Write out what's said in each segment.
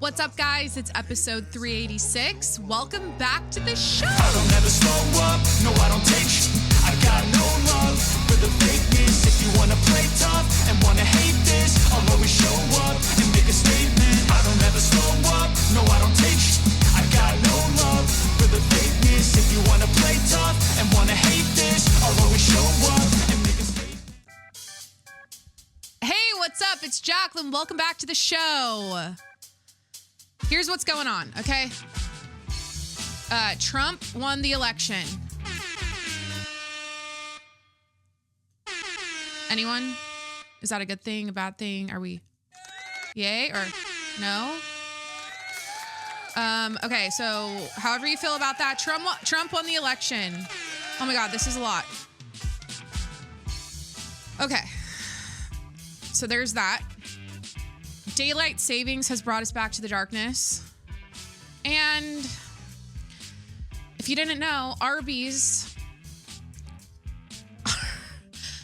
What's up, guys? It's episode 386. Welcome back to the show. I don't ever slow up, no I don't take sh- I got no love for the fakeness. If you wanna play tough and wanna hate this, I'll always show up and make a statement. I don't ever slow up, no I don't take sh- I got no love for the fakeness. If you wanna play tough and wanna hate this, I'll always show up and make a statement. Hey, what's up? It's Jacqueline. Welcome back to the show. Here's what's going on, okay? Trump won the election. Anyone? Is that a good thing, a bad thing? Are we yay or no? Okay, so however you feel about that, Trump won the election. Oh my God, this is a lot. Okay, so there's that. Daylight savings has brought us back to the darkness. And if you didn't know, Arby's,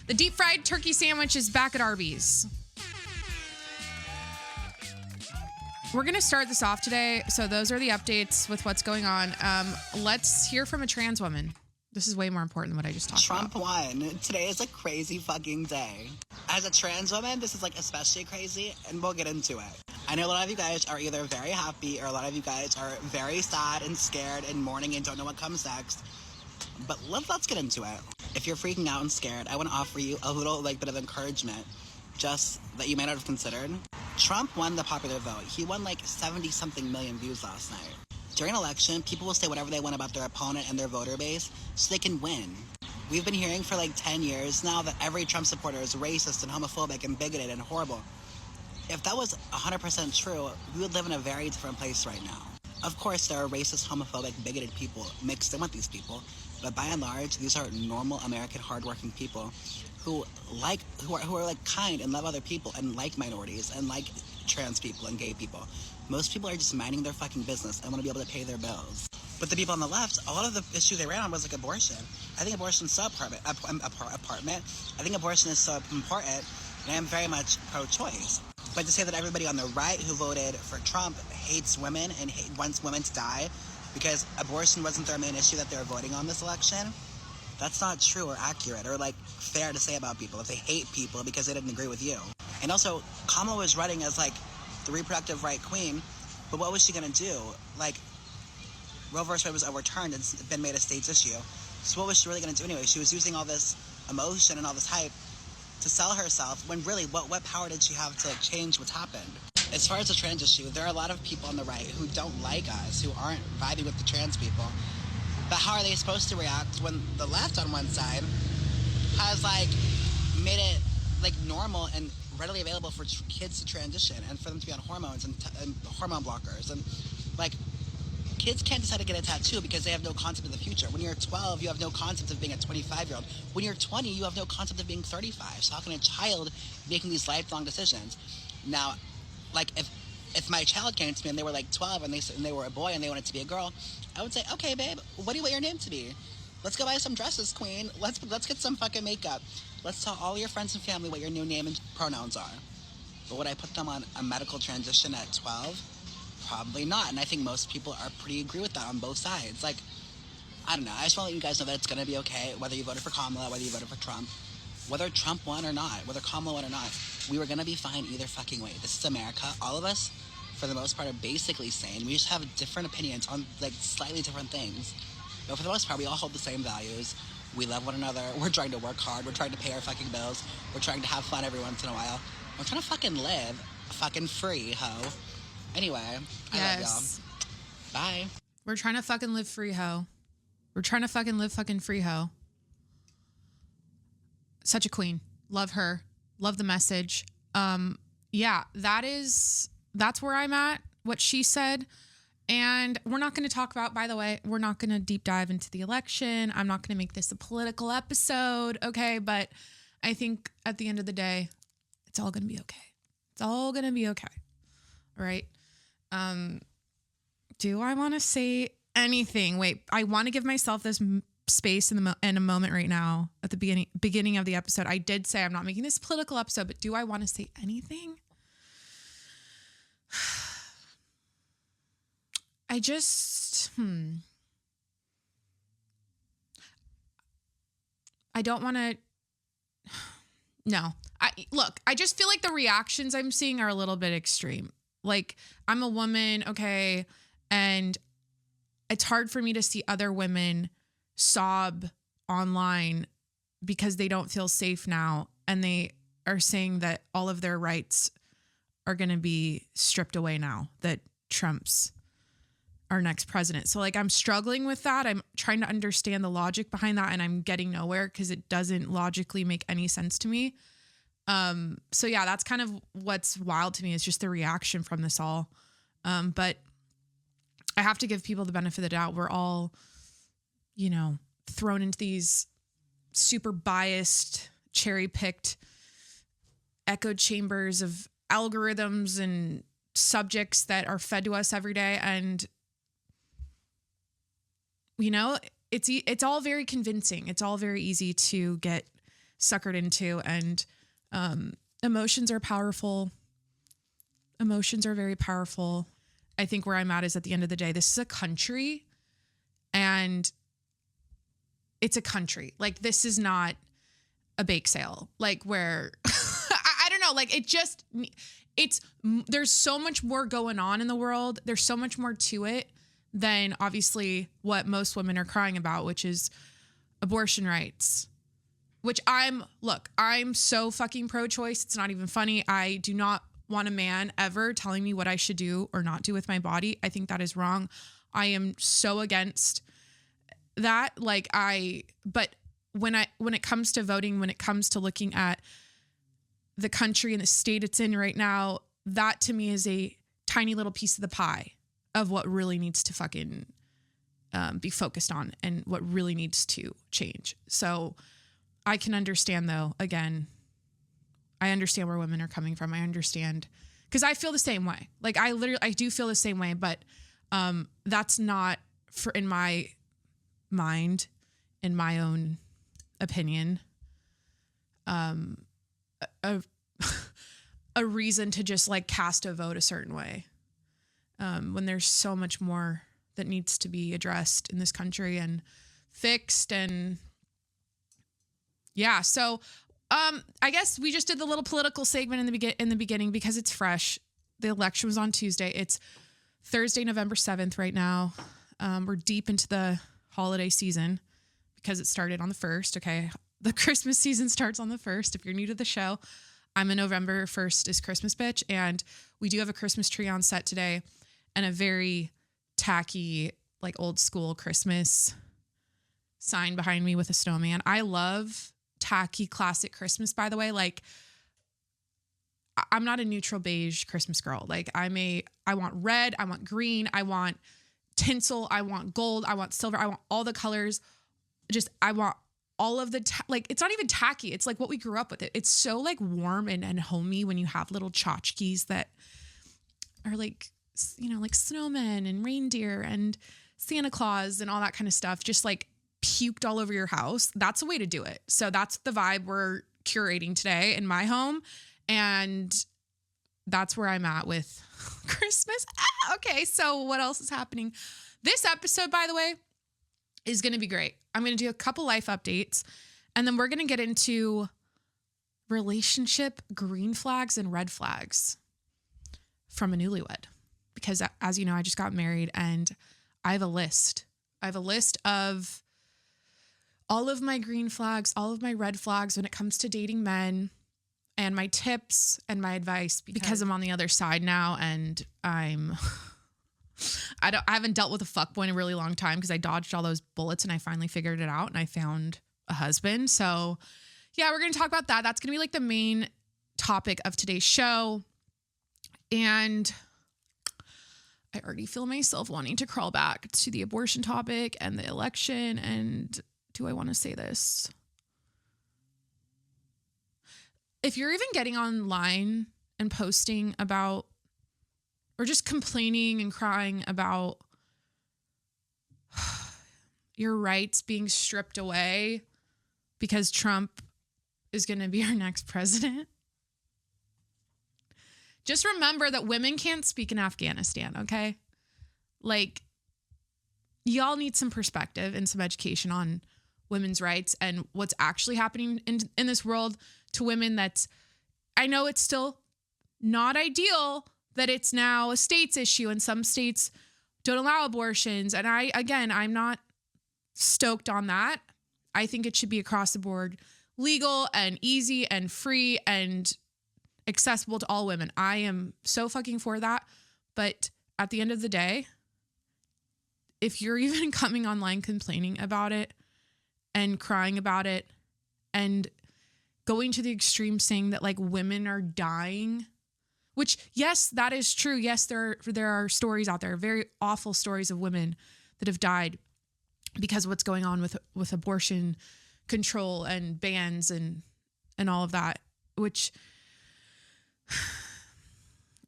the deep fried turkey sandwich is back at Arby's. We're going to start this off today. So those are the updates with what's going on. Let's hear from a trans woman. This is way more important than what I just talked about. Trump won. Today is a crazy fucking day. As a trans woman, this is like especially crazy, and we'll get into it. I know a lot of you guys are either very happy or a lot of you guys are very sad and scared and mourning and don't know what comes next. But let's get into it. If you're freaking out and scared, I want to offer you a little bit of encouragement, just that you may not have considered. Trump won the popular vote. He won 70-something million views last night. During an election, people will say whatever they want about their opponent and their voter base so they can win. We've been hearing for 10 years now that every Trump supporter is racist and homophobic and bigoted and horrible. If that was 100% true, we would live in a very different place right now. Of course, there are racist, homophobic, bigoted people mixed in with these people, but by and large, these are normal American hardworking people who are kind and love other people and like minorities and like trans people and gay people. Most people are just minding their fucking business and want to be able to pay their bills. But the people on the left, a lot of the issue they ran on was abortion. I think abortion is so important. I think abortion is so important, and I am very much pro-choice. But to say that everybody on the right who voted for Trump hates women and wants women to die because abortion wasn't their main issue that they were voting on this election, that's not true or accurate or fair to say about people if they hate people because they didn't agree with you. And also, Kamala was running as the reproductive right queen, but what was she gonna do? Roe vs. Wade was overturned and it's been made a state's issue. So what was she really gonna do anyway? She was using all this emotion and all this hype to sell herself when really what power did she have to change what's happened? As far as the trans issue, there are a lot of people on the right who don't like us, who aren't vibing with the trans people. But how are they supposed to react when the left on one side has made it normal and readily available for kids to transition and for them to be on hormones and hormone blockers and kids can't decide to get a tattoo because they have no concept of the future. When you're 12, you have no concept of being a 25-year-old. When you're 20, you have no concept of being 35. So how can a child making these lifelong decisions? Now, if my child came to me and they were 12 and they were a boy and they wanted to be a girl, I would say, okay, babe, what do you want your name to be? Let's go buy some dresses, queen. Let's get some fucking makeup. Let's tell all your friends and family what your new name and pronouns are. But would I put them on a medical transition at 12? Probably not. And I think most people are pretty agree with that on both sides. I don't know. I just want to let you guys know that it's going to be okay, whether you voted for Kamala, whether you voted for Trump, whether Trump won or not, whether Kamala won or not. We were going to be fine either fucking way. This is America. All of us, for the most part, are basically sane. We just have different opinions on slightly different things. But for the most part, we all hold the same values. We love one another. We're trying to work hard. We're trying to pay our fucking bills. We're trying to have fun every once in a while. We're trying to fucking live fucking free, ho. Anyway, I love y'all. Bye. We're trying to fucking live free, ho. We're trying to fucking live fucking free, ho. Such a queen. Love her. Love the message. Yeah, that's where I'm at, what she said. And we're not going to talk about, by the way, we're not going to deep dive into the election. I'm not going to make this a political episode, okay? But I think at the end of the day, it's all going to be okay. It's all going to be okay. All right? Do I want to say anything? Wait, I want to give myself this space in a moment right now at the beginning of the episode. I did say I'm not making this a political episode, but do I want to say anything? I just, I don't want to, no. I just feel like the reactions I'm seeing are a little bit extreme. Like, I'm a woman, okay, and it's hard for me to see other women sob online because they don't feel safe now, and they are saying that all of their rights are going to be stripped away now that Trump's our next president. So like, I'm struggling with that. I'm trying to understand the logic behind that, and I'm getting nowhere because it doesn't logically make any sense to me. So yeah, that's kind of what's wild to me, is just the reaction from this all. But I have to give people the benefit of the doubt. We're all, thrown into these super biased, cherry-picked echo chambers of algorithms and subjects that are fed to us every day. And, it's all very convincing. It's all very easy to get suckered into, and emotions are powerful. Emotions are very powerful. I think where I'm at is, at the end of the day, this is a country, and it's a country. Like, this is not a bake sale, like where I don't know, like there's so much more going on in the world. There's so much more to it than obviously what most women are crying about, which is abortion rights, which I'm so fucking pro-choice. It's not even funny. I do not want a man ever telling me what I should do or not do with my body. I think that is wrong. I am so against that. But when it comes to voting, when it comes to looking at the country and the state it's in right now, that to me is a tiny little piece of the pie of what really needs to fucking be focused on, and what really needs to change. So I can understand, though, again, I understand where women are coming from. I understand, because I feel the same way. Like, I do feel the same way, but that's not, in my mind, in my own opinion, a reason to just like cast a vote a certain way, when there's so much more that needs to be addressed in this country and fixed. And yeah, so I guess we just did the little political segment in the beginning because it's fresh. The election was on Tuesday. It's Thursday, November 7th right now. We're deep into the holiday season because it started on the 1st. Okay. The Christmas season starts on the 1st. If you're new to the show, I'm a November 1st is Christmas bitch. And we do have a Christmas tree on set today, and a very tacky, like old school Christmas sign behind me with a snowman. I love tacky classic Christmas, by the way. Like, I'm not a neutral beige Christmas girl. Like, I want red, I want green, I want tinsel, I want gold, I want silver, I want all the colors. I want all of the, it's not even tacky. It's like what we grew up with. It's so like warm and homey when you have little tchotchkes that are like, like snowmen and reindeer and Santa Claus and all that kind of stuff, just like puked all over your house. That's a way to do it. So that's the vibe we're curating today in my home. And that's where I'm at with Christmas. Okay. So what else is happening? This episode, by the way, is going to be great. I'm going to do a couple life updates, and then we're going to get into relationship green flags and red flags from a newlywed, because as you know, I just got married, and I have a list. I have a list of all of my green flags, all of my red flags when it comes to dating men, and my tips and my advice, because I'm on the other side now, and I haven't dealt with a fuckboy in a really long time because I dodged all those bullets and I finally figured it out and I found a husband. So yeah, we're going to talk about that. That's going to be like the main topic of today's show. And I already feel myself wanting to crawl back to the abortion topic and the election. And do I want to say this? If you're even getting online and posting about, or just complaining and crying about your rights being stripped away because Trump is going to be our next president, just remember that women can't speak in Afghanistan, okay? Like, y'all need some perspective and some education on women's rights and what's actually happening in this world to women. I know it's still not ideal that it's now a state's issue and some states don't allow abortions. And I'm not stoked on that. I think it should be across the board, legal and easy and free and accessible to all women. I am so fucking for that. But at the end of the day, if you're even coming online complaining about it and crying about it and going to the extreme saying that like women are dying, which yes, that is true. Yes, there are stories out there, very awful stories of women that have died because of what's going on with abortion control and bans and all of that, which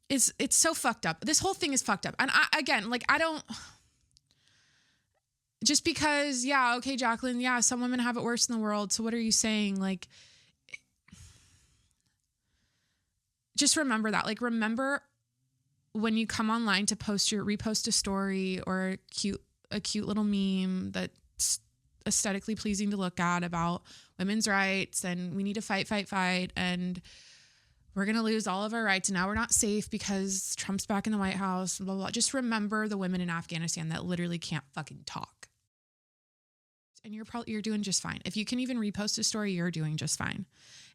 it's so fucked up. This whole thing is fucked up. And I don't, just because, yeah, okay, Jacqueline, yeah, some women have it worse in the world. So what are you saying? Like, just remember that. Like, remember when you come online to repost a story or a cute little meme that's aesthetically pleasing to look at about women's rights and we need to fight and we're going to lose all of our rights and now we're not safe because Trump's back in the White House, blah, blah, blah. Just remember the women in Afghanistan that literally can't fucking talk. And you're doing just fine. If you can even repost a story, you're doing just fine.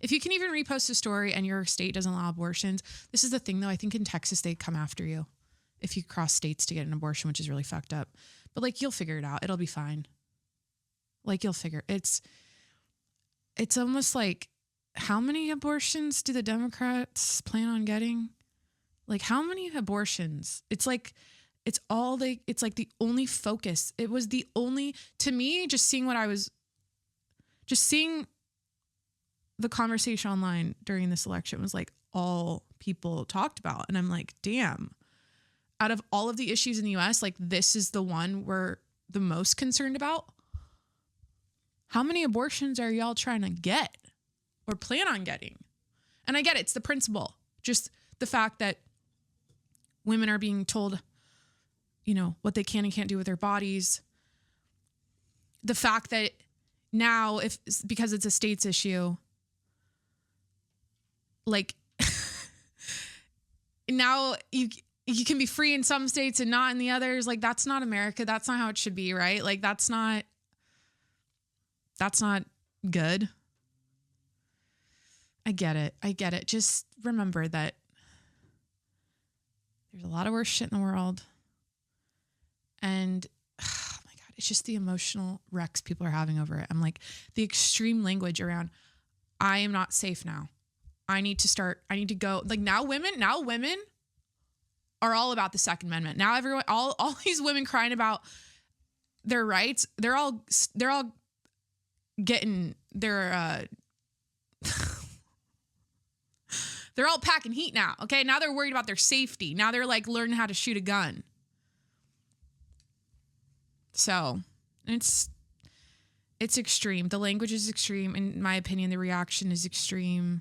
If you can even repost a story and your state doesn't allow abortions, this is the thing though. I think in Texas, they come after you if you cross states to get an abortion, which is really fucked up. But like, you'll figure it out. It'll be fine. Like it's almost like, how many abortions do the Democrats plan on getting? Like, how many abortions? It's like, it's like the only focus. It was the only, to me, just seeing the conversation online during this election was like all people talked about. And I'm like, damn, out of all of the issues in the US, like this is the one we're the most concerned about. How many abortions are y'all trying to get or plan on getting? And I get it, it's the principle, just the fact that women are being told, you know, what they can and can't do with their bodies. The fact that now, because it's a state's issue, like now you can be free in some states and not in the others. Like, that's not America. That's not how it should be, right? Like, that's not good. I get it. Just remember that there's a lot of worse shit in the world. And oh my God, it's just the emotional wrecks people are having over it. I'm like, the extreme language around, I am not safe now. I need to go. Like, now women are all about the Second Amendment. Now everyone, all these women crying about their rights, they're all getting their, they're all packing heat now. Okay. Now they're worried about their safety. Now they're like learning how to shoot a gun. So it's extreme. The language is extreme. In my opinion, the reaction is extreme.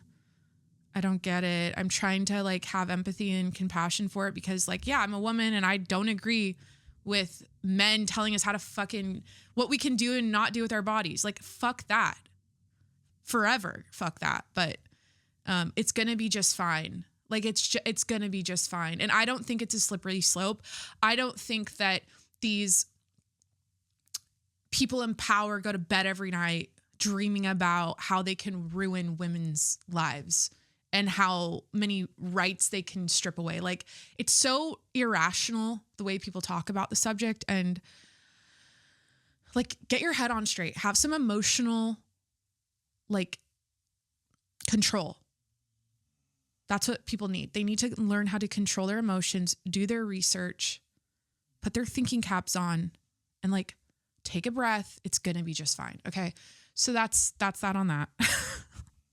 I don't get it. I'm trying to like have empathy and compassion for it because like, yeah, I'm a woman and I don't agree with men telling us how to fucking, what we can do and not do with our bodies. Like, fuck that. Forever. Fuck that. But it's going to be just fine. Like, it's going to be just fine. And I don't think it's a slippery slope. I don't think that these people in power go to bed every night dreaming about how they can ruin women's lives and how many rights they can strip away. Like, it's so irrational the way people talk about the subject. And like, get your head on straight. Have some emotional, like, control. That's what people need. They need to learn how to control their emotions, do their research, put their thinking caps on, and like, take a breath. It's going to be just fine. Okay. So that's that on that.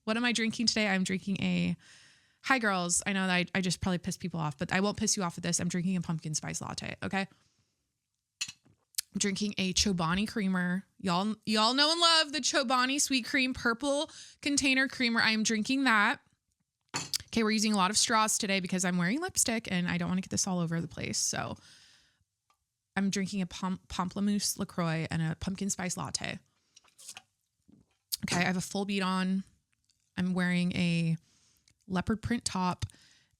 What am I drinking today? I'm drinking hi girls. I know that I just probably pissed people off, but I won't piss you off with this. I'm drinking a pumpkin spice latte. Okay. I'm drinking a Chobani creamer. Y'all know and love the Chobani sweet cream purple container creamer. I am drinking that. Okay. We're using a lot of straws today because I'm wearing lipstick and I don't want to get this all over the place. So I'm drinking a pamplemousse LaCroix and a pumpkin spice latte. Okay, I have a full beat on. I'm wearing a leopard print top.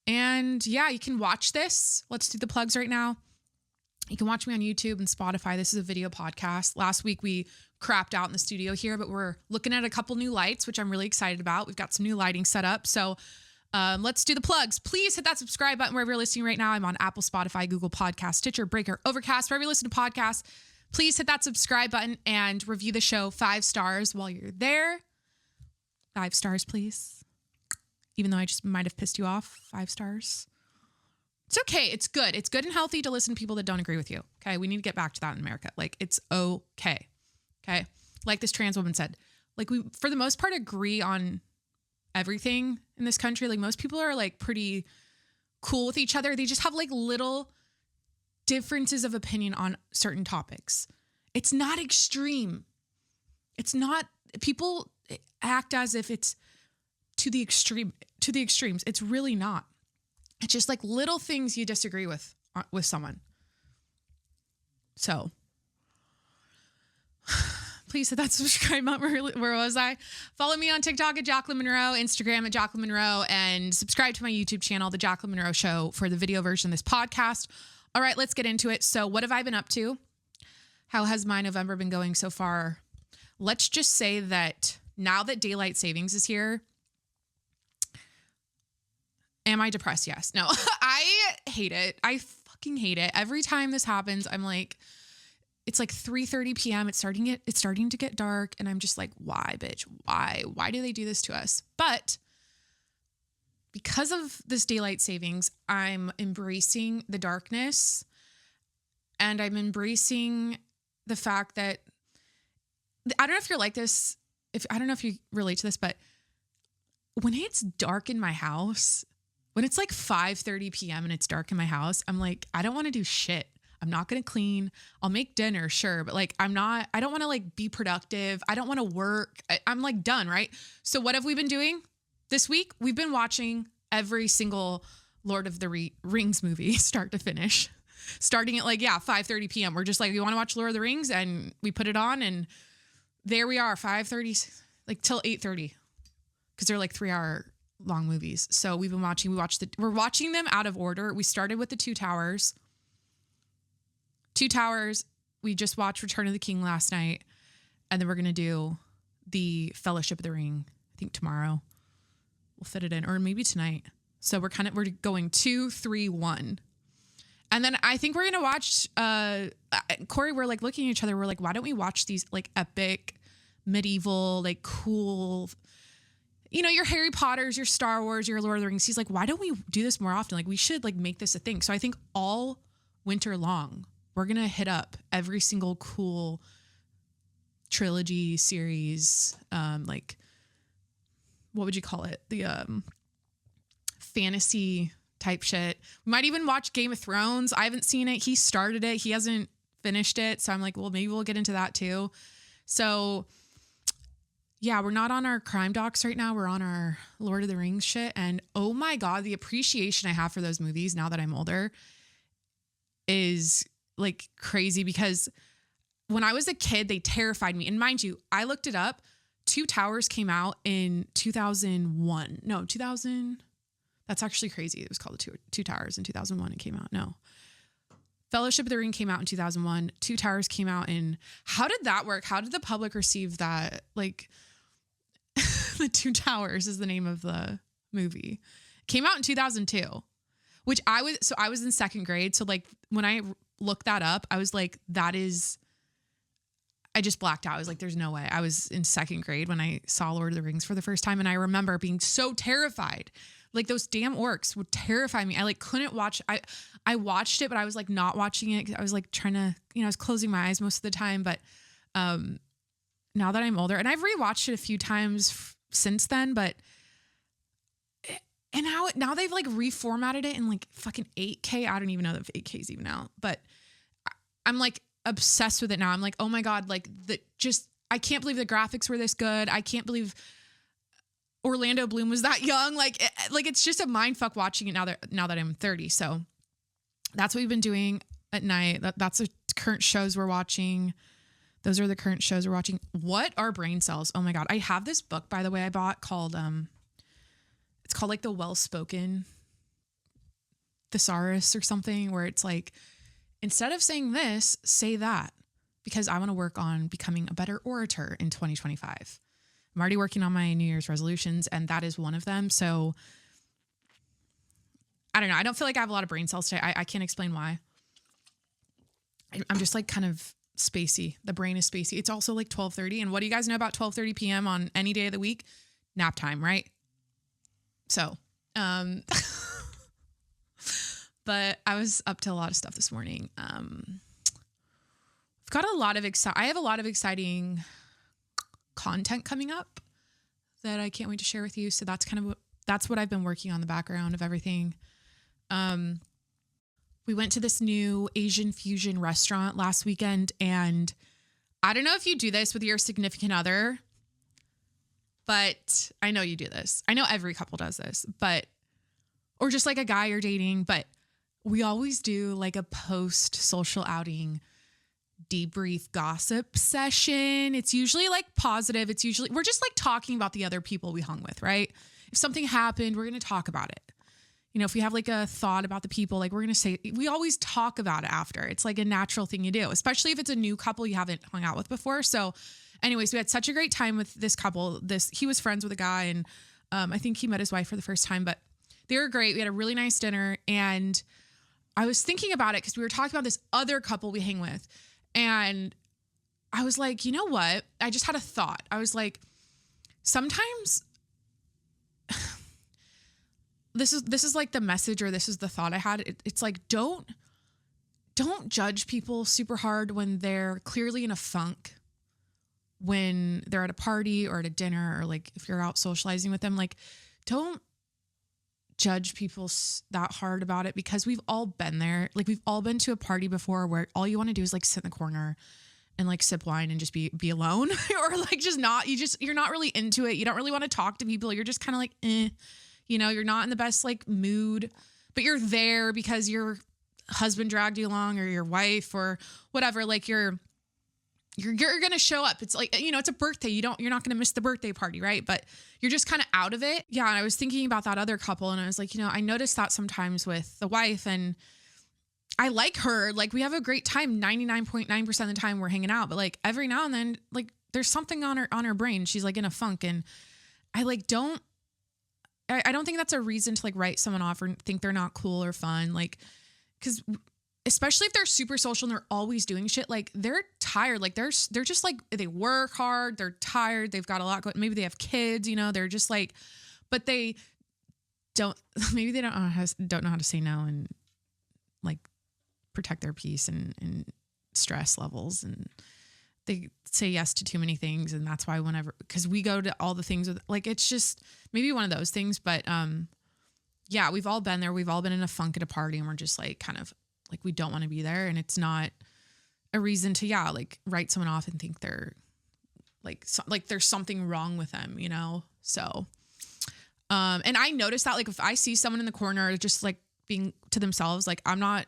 And yeah, you can watch this. Let's do the plugs right now. You can watch me on YouTube and Spotify. This is a video podcast. Last week we crapped out in the studio here, but we're looking at a couple new lights, which I'm really excited about. We've got some new lighting set up. So let's do the plugs. Please hit that subscribe button wherever you're listening right now. I'm on Apple, Spotify, Google Podcasts, Stitcher, Breaker, Overcast, wherever you listen to podcasts. Please hit that subscribe button and review the show 5 stars while you're there. 5 stars, please. Even though I just might have pissed you off, 5 stars. It's okay. It's good. It's good and healthy to listen to people that don't agree with you. Okay. We need to get back to that in America. Like, it's okay. Okay. Like this trans woman said, like, we, for the most part, agree on everything in this country. Like, most people are like pretty cool with each other. They just have like little differences of opinion on certain topics. It's not extreme. It's not, people act as if it's to the extremes. It's really not. It's just like little things you disagree with someone. So please hit that subscribe button. Where was I? Follow me on TikTok at Jacqueline Monroe, Instagram at Jacqueline Monroe, and subscribe to my YouTube channel, The Jacqueline Monroe Show, for the video version of this podcast. All right, let's get into it. So what have I been up to? How has my November been going so far? Let's just say that now that daylight savings is here, am I depressed? Yes. No, I hate it. I fucking hate it. Every time this happens, I'm like, it's like 3:30 p.m. It's starting to get dark. And I'm just like, why, bitch? Why do they do this to us? But because of this daylight savings, I'm embracing the darkness, and I'm embracing the fact that, I don't know if you're like this, I don't know if you relate to this, but when it's dark in my house, when it's like 5:30 p.m. and it's dark in my house, I'm like, I don't want to do shit. I'm not going to clean. I'll make dinner, sure. But like, I don't want to like be productive. I don't want to work. I'm like done, right? So what have we been doing this week? We've been watching every single Lord of the Rings movie, start to finish. Starting at like, 5:30 p.m. We're just like, we want to watch Lord of the Rings, and we put it on, and there we are, 5:30, like till 8:30. Because they're like 3-hour long movies. So we've been watching, we're watching them out of order. We started with the Two Towers. We just watched Return of the King last night. And then we're going to do the Fellowship of the Ring, I think tomorrow. We'll fit it in, or maybe tonight. So we're going 2, 3, 1. And then I think we're going to watch, Corey, we're like looking at each other. We're like, why don't we watch these like epic, medieval, like cool, you know, your Harry Potters, your Star Wars, your Lord of the Rings. He's like, why don't we do this more often? Like, we should like make this a thing. So I think all winter long, we're going to hit up every single cool trilogy series. Like, what would you call it? The fantasy type shit. We might even watch Game of Thrones. I haven't seen it. He started it. He hasn't finished it. So I'm like, well, maybe we'll get into that too. So yeah, we're not on our crime docs right now. We're on our Lord of the Rings shit. And oh my God, the appreciation I have for those movies now that I'm older is like crazy, because when I was a kid, they terrified me. And mind you, I looked it up. Two Towers came out in 2001. No, 2000. That's actually crazy. It was called Two Towers in 2001. It came out. No. Fellowship of the Ring came out in 2001. Two Towers came out in, how did that work? How did the public receive that? Like, The Two Towers is the name of the movie. It came out in 2002, which I was in second grade. So like when I looked that up, I was like, I just blacked out. I was like, there's no way. I was in second grade when I saw Lord of the Rings for the first time. And I remember being so terrified. Like, those damn orcs would terrify me. I like couldn't watch. I watched it, but I was like not watching it. I was like trying to, I was closing my eyes most of the time. But now that I'm older, and I've rewatched it a few times since then, but and now they've like reformatted it in like fucking 8K. I don't even know if 8K is even out, but I'm like obsessed with it now. I'm like, oh my God, like I can't believe the graphics were this good. I can't believe Orlando Bloom was that young. Like it's just a mind fuck watching it now that I'm 30. So that's what we've been doing at night. That's a current shows we're watching. Those are the current shows we're watching. What are brain cells? Oh my God. I have this book, by the way, I bought called, it's called like The Well-Spoken Thesaurus or something, where it's like, instead of saying this, say that, because I want to work on becoming a better orator in 2025. I'm already working on my New Year's resolutions, and that is one of them. So I don't know. I don't feel like I have a lot of brain cells today. I can't explain why. I'm just like kind of spacey. The brain is spacey. It's also like 12:30. And what do you guys know about 12:30 p.m. on any day of the week? Nap time, right? So, but I was up to a lot of stuff this morning. I've got a lot of I have a lot of exciting content coming up that I can't wait to share with you. So that's kind of that's what I've been working on, the background of everything. We went to this new Asian fusion restaurant last weekend, and I don't know if you do this with your significant other, but I know you do this. I know every couple does this, or just like a guy you're dating, but we always do like a post social outing debrief gossip session. It's usually like positive. We're just like talking about the other people we hung with, right? If something happened, we're going to talk about it. You know, if we have like a thought about the people, like we're going to say, we always talk about it after. It's like a natural thing you do, especially if it's a new couple you haven't hung out with before. So anyways, we had such a great time with this couple. He was friends with a guy, and I think he met his wife for the first time, but they were great. We had a really nice dinner, and I was thinking about it because we were talking about this other couple we hang with. And I was like, you know what? I just had a thought. I was like, sometimes this is like the message, or this is the thought I had. It's like, don't judge people super hard when they're clearly in a funk, when they're at a party or at a dinner, or like if you're out socializing with them. Like, don't judge people that hard about it, because we've all been there. Like, we've all been to a party before where all you want to do is like sit in the corner and like sip wine and just be alone or like you're not really into it. You don't really want to talk to people. You're just kind of like, you know, you're not in the best like mood, but you're there because your husband dragged you along, or your wife, or whatever. Like you're going to show up. It's like, you know, it's a birthday. You're not going to miss the birthday party, right? But you're just kind of out of it. Yeah. And I was thinking about that other couple, and I was like, you know, I noticed that sometimes with the wife, and I like her. Like, we have a great time 99.9% of the time we're hanging out, but like every now and then, like there's something on her brain. She's like in a funk, and I like I don't think that's a reason to like write someone off or think they're not cool or fun. Like, because especially if they're super social and they're always doing shit, like they're tired. Like they're just like, they work hard. They're tired. They've got a lot going. Maybe they have kids, you know, they're just like, but they don't know how to say no and like protect their peace and stress levels. And they say yes to too many things. And that's why because we go to all the things with, like, it's just maybe one of those things. But yeah, we've all been there. We've all been in a funk at a party, and we're just like, kind of like, we don't want to be there. And it's not a reason to, like write someone off and think they're like there's something wrong with them, you know? So, and I noticed that, like, if I see someone in the corner just like being to themselves, like, I'm not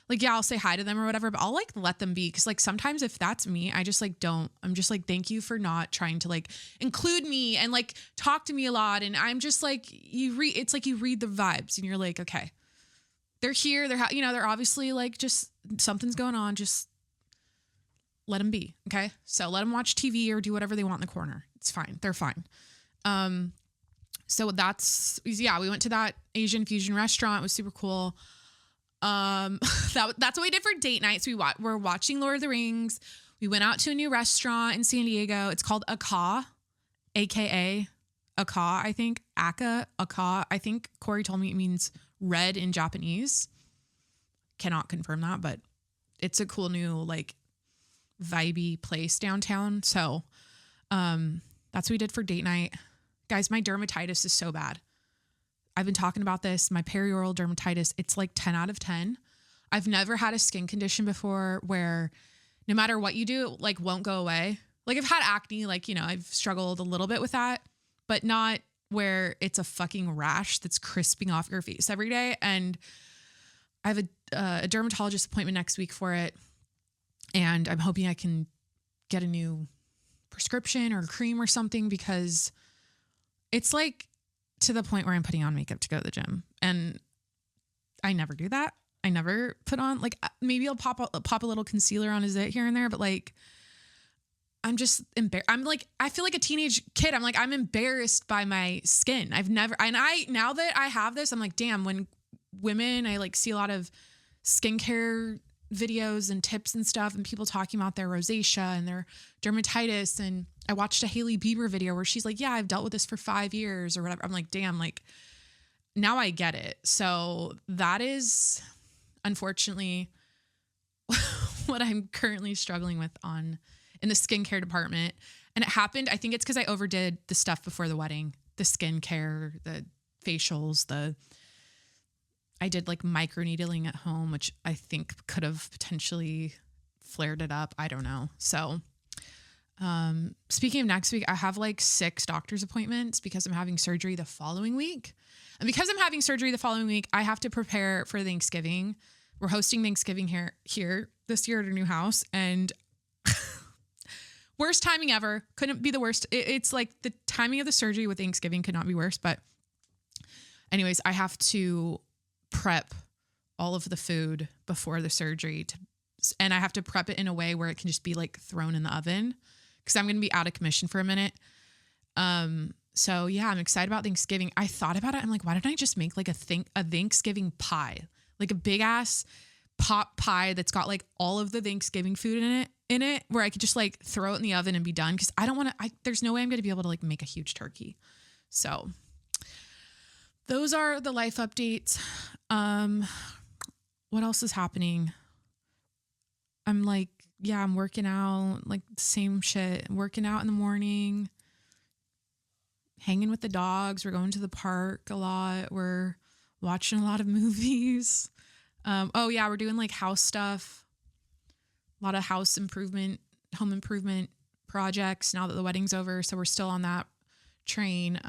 like, yeah, I'll say hi to them or whatever, but I'll like let them be. Cause like sometimes if that's me, I just like I'm just like, thank you for not trying to like include me and like talk to me a lot. And I'm just like, it's like you read the vibes and you're like, okay, they're here. They're obviously like, just something's going on. Just let them be. Okay. So let them watch TV or do whatever they want in the corner. It's fine. They're fine. So that's, yeah, we went to that Asian fusion restaurant. It was super cool. That's what we did for date night. So we're watching Lord of the Rings. We went out to a new restaurant in San Diego. It's called Aka, AKA Aka, I think. Aka. I think Corey told me it means red in Japanese. Cannot confirm that, but it's a cool new, like, vibey place downtown. So, that's what we did for date night. Guys, my dermatitis is so bad. I've been talking about this, my perioral dermatitis. It's like 10 out of 10. I've never had a skin condition before where no matter what you do, like, won't go away. Like, I've had acne, like, you know, I've struggled a little bit with that, but not where it's a fucking rash that's crisping off your face every day. And I have a dermatologist appointment next week for it. And I'm hoping I can get a new prescription or cream or something, because it's like to the point where I'm putting on makeup to go to the gym. And I never do that. I never put on, like, maybe I'll pop a little concealer on a zit here and there, but like, I'm just embarrassed. I'm like, I feel like a teenage kid. I'm like, I'm embarrassed by my skin. now that I have this, I'm like, damn, when women, I like see a lot of skincare videos and tips and stuff, and people talking about their rosacea and their dermatitis. And I watched a Hailey Bieber video where she's like, yeah, I've dealt with this for 5 years or whatever. I'm like, damn, like now I get it. So that is unfortunately what I'm currently struggling with in the skincare department. And it happened, I think it's because I overdid the stuff before the wedding, the skincare, the facials, I did like micro needling at home, which I think could have potentially flared it up. I don't know. So, speaking of next week, I have like 6 doctor's appointments because I'm having surgery the following week. And because I'm having surgery the following week, I have to prepare for Thanksgiving. We're hosting Thanksgiving here this year at our new house, and worst timing ever. Couldn't be the worst. It's like the timing of the surgery with Thanksgiving could not be worse. But anyways, I have to prep all of the food before the surgery and I have to prep it in a way where it can just be like thrown in the oven, because I'm going to be out of commission for a minute. So yeah, I'm excited about Thanksgiving. I thought about it. I'm like, why don't I just make like a Thanksgiving pie, like a big ass pot pie that's got like all of the Thanksgiving food in it, where I could just like throw it in the oven and be done. Cause I don't want to, there's no way I'm going to be able to like make a huge turkey. So those are the life updates. What else is happening? I'm like, yeah, I'm working out, like same shit, working out in the morning, hanging with the dogs. We're going to the park a lot. We're watching a lot of movies. Oh yeah, we're doing like house stuff, a lot of home improvement projects now that the wedding's over. So we're still on that train.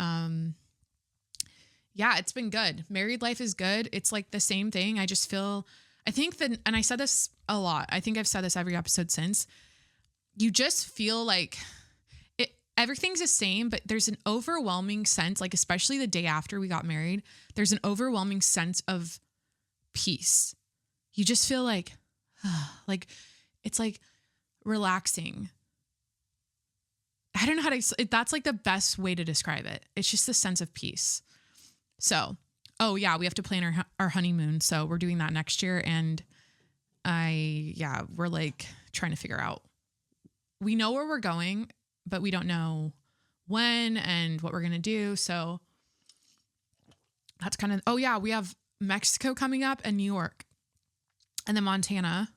Yeah, it's been good. Married life is good. It's like the same thing. I think that, and I said this a lot, I think I've said this every episode since, you just feel like everything's the same, but there's an overwhelming sense, like especially the day after we got married, there's an overwhelming sense of peace. You just feel like it's like relaxing. I don't know how to, that's like the best way to describe it. It's just the sense of peace. So, oh yeah, we have to plan our honeymoon. So we're doing that next year. And we're like trying to figure out, we know where we're going, but we don't know when and what we're going to do. So that's kind of, oh yeah, we have Mexico coming up and New York and then Montana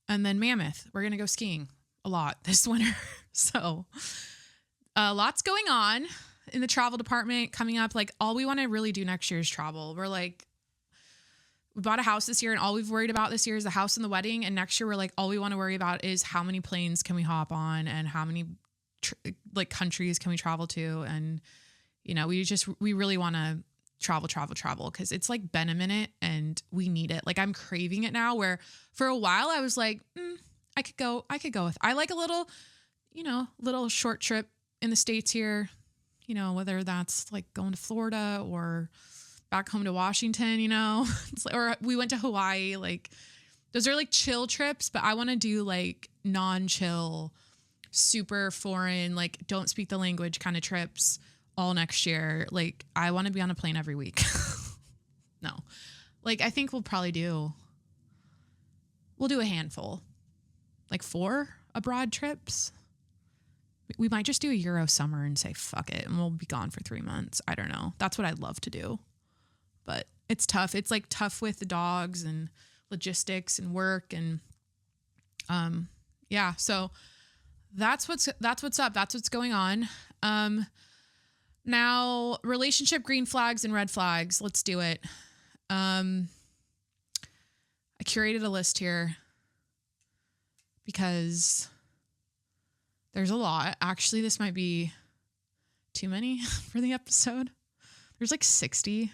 and then Mammoth. We're going to go skiing a lot this winter. So lots going on in the travel department coming up. Like all we want to really do next year is travel. We're like, we bought a house this year and all we've worried about this year is the house and the wedding. And next year we're like, all we want to worry about is how many planes can we hop on and how many countries can we travel to. And, you know, we really want to travel. Cause it's like been a minute and we need it. Like I'm craving it now, where for a while I was like, I could go with, I like a little, little short trip in the States here, whether that's like going to Florida or back home to Washington, it's like, or we went to Hawaii. Like those are like chill trips, but I want to do like non-chill, super foreign, like don't speak the language kind of trips all next year. Like I want to be on a plane every week. No, like I think we'll do a handful, like 4 abroad trips. We might just do a Euro summer and say, fuck it. And we'll be gone for 3 months. I don't know. That's what I'd love to do, but it's tough. It's like tough with the dogs and logistics and work. And, yeah, so that's what's up. That's what's going on. Now relationship green flags and red flags. Let's do it. I curated a list here because there's a lot. Actually, this might be too many for the episode. There's like 60.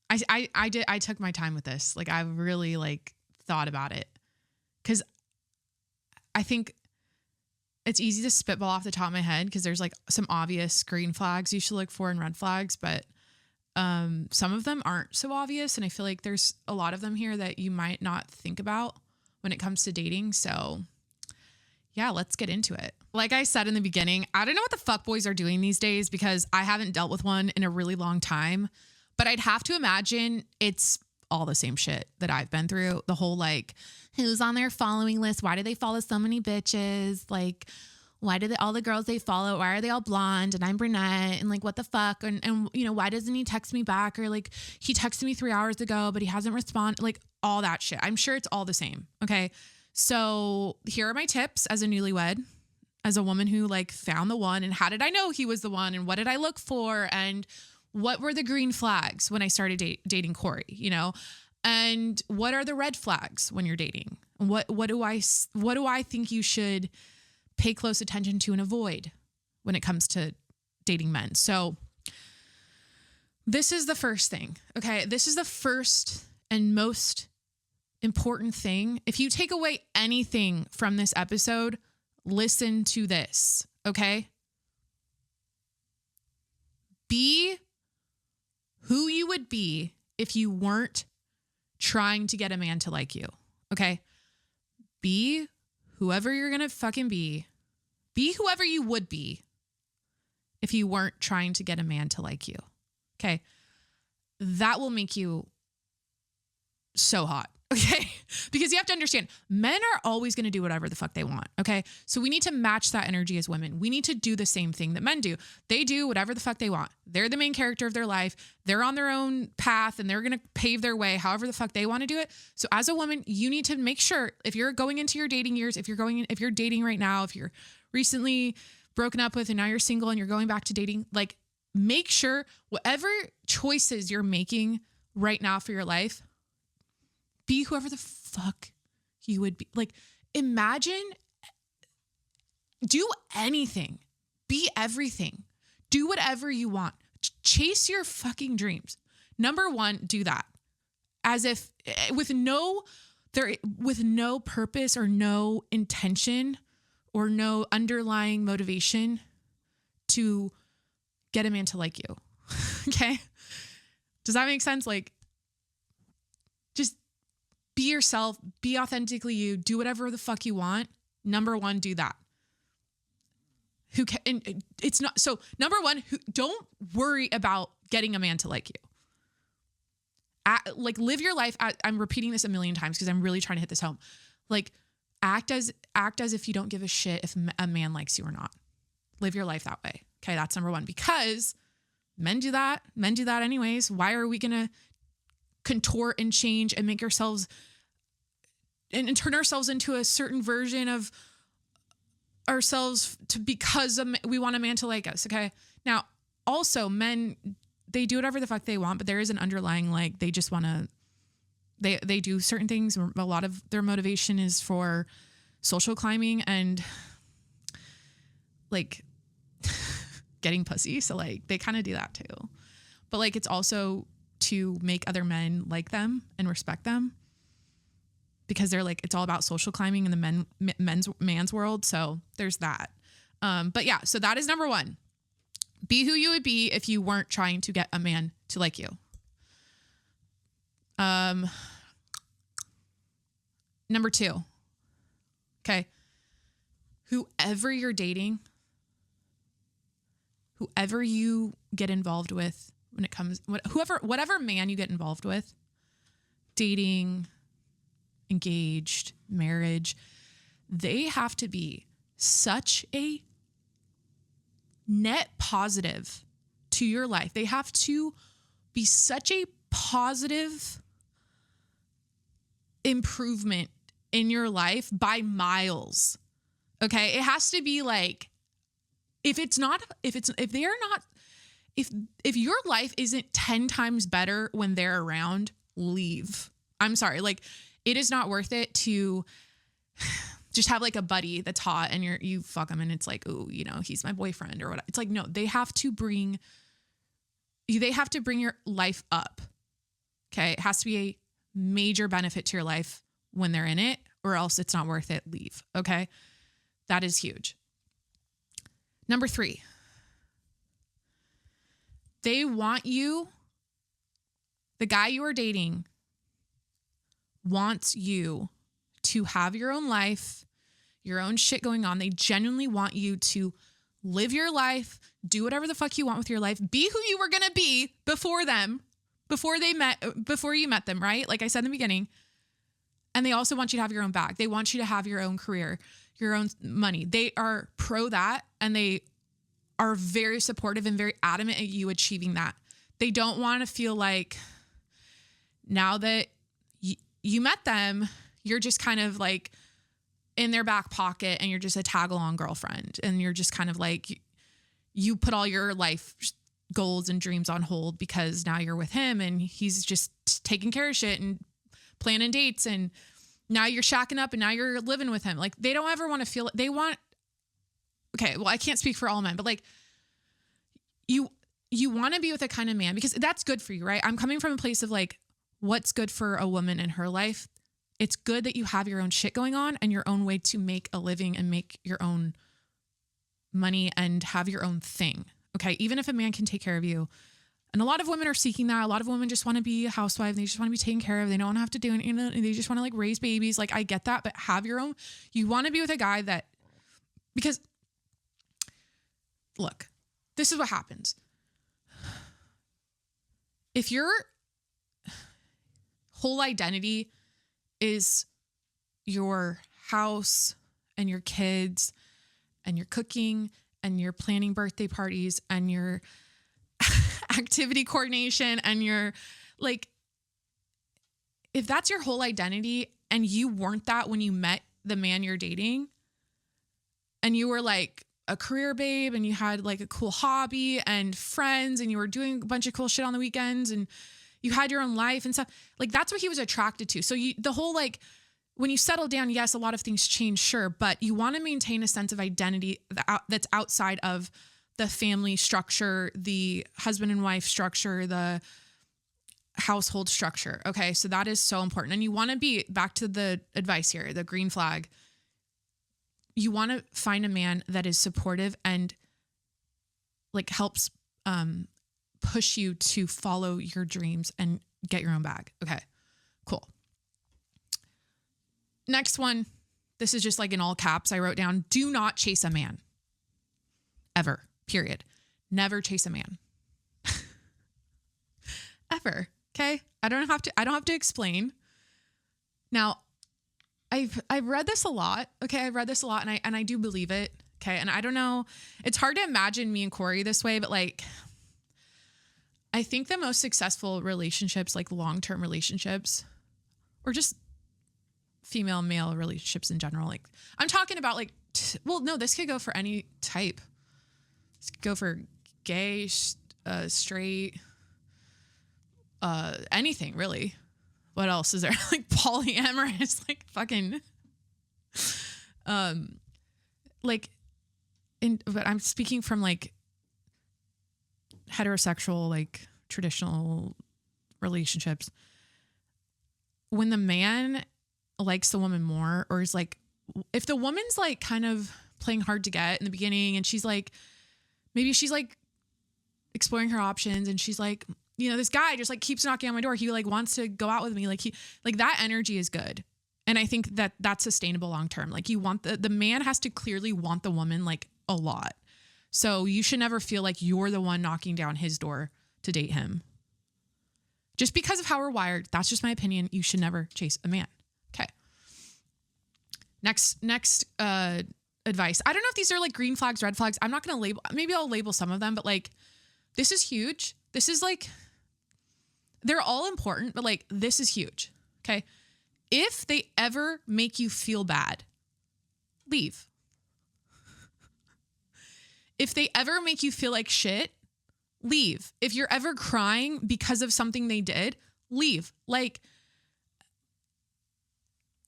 I took my time with this. Like I really like thought about it because I think it's easy to spitball off the top of my head because there's like some obvious green flags you should look for and red flags, but some of them aren't so obvious. And I feel like there's a lot of them here that you might not think about when it comes to dating. So yeah, let's get into it. Like I said in the beginning, I don't know what the fuckboys are doing these days because I haven't dealt with one in a really long time, but I'd have to imagine it's all the same shit that I've been through. The whole like, who's on their following list? Why do they follow so many bitches? Like, why do all the girls they follow, why are they all blonde and I'm brunette? And like, what the fuck? And you know, why doesn't he text me back? Or like, he texted me 3 hours ago, but he hasn't responded. Like all that shit. I'm sure it's all the same. Okay. So here are my tips as a newlywed, as a woman who like found the one, and how did I know he was the one? And what did I look for? And what were the green flags when I started dating Corey, you know? And what are the red flags when you're dating? What do I think you should pay close attention to and avoid when it comes to dating men? So this is the first thing. Okay. This is the first and most important thing. If you take away anything from this episode, listen to this. Okay. Be who you would be if you weren't trying to get a man to like you. Okay. Be whoever you're going to fucking be. Be whoever you would be if you weren't trying to get a man to like you. Okay. That will make you so hot. Okay. Because you have to understand, men are always going to do whatever the fuck they want. Okay. So we need to match that energy as women. We need to do the same thing that men do. They do whatever the fuck they want. They're the main character of their life. They're on their own path and they're going to pave their way however the fuck they want to do it. So as a woman, you need to make sure if you're going into your dating years, if you're dating right now, if you're recently broken up with and now you're single and you're going back to dating, like make sure whatever choices you're making right now for your life, be whoever the fuck you would be. Like, imagine, do anything, be everything, do whatever you want, chase your fucking dreams. Number one, do that as if with no purpose or no intention or no underlying motivation to get a man to like you. Okay. Does that make sense? Like, just be yourself, be authentically you, do whatever the fuck you want. Number one, do that. It's not, so number one, don't worry about getting a man to like you. Like live your life. I'm repeating this a million times because I'm really trying to hit this home. Like act as if you don't give a shit if a man likes you or not. Live your life that way. Okay. That's number one, because men do that. Men do that anyways. Why are we going to contort and change and make ourselves and turn ourselves into a certain version of ourselves because we want a man to like us? Okay. Now, also men, they do whatever the fuck they want, but there is an underlying, like, they just want to, they do certain things. A lot of their motivation is for social climbing and like getting pussy. So like they kind of do that too, but like, it's also to make other men like them and respect them, because they're like, it's all about social climbing in the man's world. So there's that. But yeah, so that is number one. Be who you would be if you weren't trying to get a man to like you. Number two. Okay. Whoever you're dating, whoever you get involved with when it comes, whatever man you get involved with, dating, engaged, marriage, they have to be such a net positive to your life. They have to be such a positive improvement in your life by miles. Okay. It has to be like, if your life isn't 10 times better when they're around, leave. I'm sorry. Like, it is not worth it to just have like a buddy that's hot and you fuck him and it's like, oh, you know, he's my boyfriend or what. It's like, no, they have to bring your life up. Okay. It has to be a major benefit to your life when they're in it, or else it's not worth it. Leave. Okay. That is huge. Number 3, they want you, the guy you are dating wants you to have your own life, your own shit going on. They genuinely want you to live your life, do whatever the fuck you want with your life, be who you were going to be before you met them, right? Like I said in the beginning. And they also want you to have your own bag. They want you to have your own career, your own money. They are pro that, and they are very supportive and very adamant at you achieving that. They don't want to feel like now that you met them, you're just kind of like in their back pocket and you're just a tag along girlfriend. And you're just kind of like, you put all your life goals and dreams on hold because now you're with him and he's just taking care of shit and planning dates. And now you're shacking up and now you're living with him. Like they don't ever want to feel, they want, okay, well, I can't speak for all men, but like you want to be with a kind of man because that's good for you, right? I'm coming from a place of like, what's good for a woman in her life. It's good that you have your own shit going on and your own way to make a living and make your own money and have your own thing. Okay. Even if a man can take care of you. And a lot of women are seeking that. A lot of women just want to be a housewife. They just want to be taken care of. They don't have to do it. You know, they just want to like raise babies. Like I get that, but have your own, you want to be with a guy that, because look, this is what happens. If your whole identity is your house and your kids and your cooking and your planning birthday parties and your activity coordination and your like, if that's your whole identity and you weren't that when you met the man you're dating and you were like a career babe and you had like a cool hobby and friends and you were doing a bunch of cool shit on the weekends and you had your own life and stuff, like that's what he was attracted to. So the whole like, when you settle down, yes, a lot of things change, sure, but you want to maintain a sense of identity that's outside of the family structure, the husband and wife structure, the household structure. Okay. So that is so important. And you want to be back to the advice here, the green flag. You want to find a man that is supportive and like helps push you to follow your dreams and get your own bag. Okay, cool. Next one. This is just like in all caps. I wrote down, do not chase a man. Ever. Period. Never chase a man. Ever. Okay. I don't have to explain. Now, I've read this a lot. Okay. I've read this a lot and I do believe it. Okay. And I don't know. It's hard to imagine me and Corey this way, but like, I think the most successful relationships, like long-term relationships or just female male relationships in general. Like I'm talking about like, well, no, this could go for any type. This could go for gay, straight, anything really. What else is there? Like polyamorous, like fucking, but I'm speaking from like heterosexual, like traditional relationships. When the man likes the woman more, or is like, if the woman's like kind of playing hard to get in the beginning and she's like, maybe she's like exploring her options and she's like, you know, this guy just like keeps knocking on my door. He like wants to go out with me. Like that energy is good. And I think that that's sustainable long-term. Like you want the man has to clearly want the woman like a lot. So you should never feel like you're the one knocking down his door to date him. Just because of how we're wired. That's just my opinion. You should never chase a man. Okay. Next advice. I don't know if these are like green flags, red flags. I'm not going to label, maybe I'll label some of them, but like, this is huge. This is like, they're all important, but like, this is huge. Okay. If they ever make you feel bad, leave. If they ever make you feel like shit, leave. If you're ever crying because of something they did, leave. Like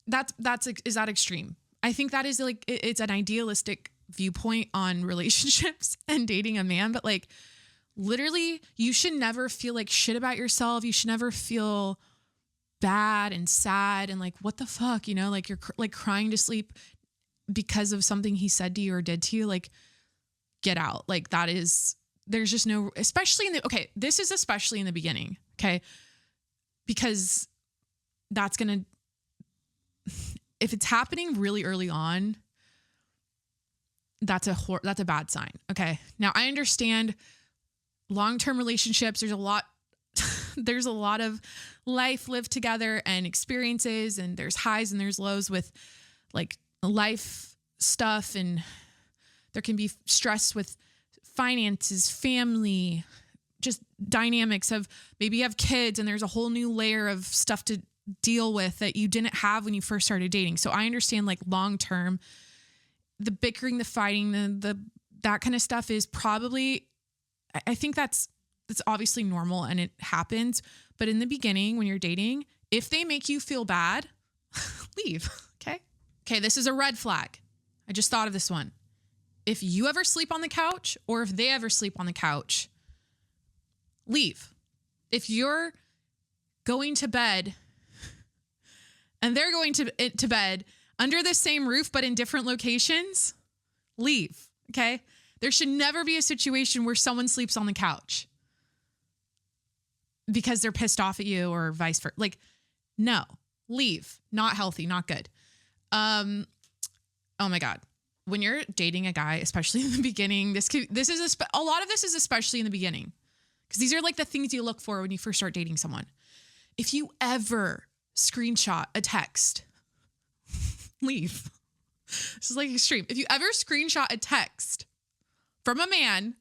is that extreme? I think that is like, it's an idealistic viewpoint on relationships and dating a man, but like literally you should never feel like shit about yourself. You should never feel bad and sad and like, what the fuck, you know, like you're like crying to sleep because of something he said to you or did to you, like get out. Like that is, there's just no, especially this is especially in the beginning. Okay. Because that's going to, if it's happening really early on, that's a bad sign. Okay. Now I understand long-term relationships. There's a lot of life lived together and experiences, and there's highs and there's lows with like life stuff. And there can be stress with finances, family, just dynamics of maybe you have kids and there's a whole new layer of stuff to deal with that you didn't have when you first started dating. So I understand like long-term, the bickering, the fighting, the that kind of stuff is probably, I think that's obviously normal and it happens. But in the beginning, when you're dating, if they make you feel bad, leave. Okay. Okay. This is a red flag. I just thought of this one. If you ever sleep on the couch or if they ever sleep on the couch, leave. If you're going to bed and they're going to bed under the same roof, but in different locations, leave. Okay. There should never be a situation where someone sleeps on the couch because they're pissed off at you or vice versa. Like, no, leave. Not healthy, not good. Oh my God. When you're dating a guy, especially in the beginning, a lot of this is especially in the beginning, because these are like the things you look for when you first start dating someone. If you ever screenshot a text, leave. This is like extreme. If you ever screenshot a text from a man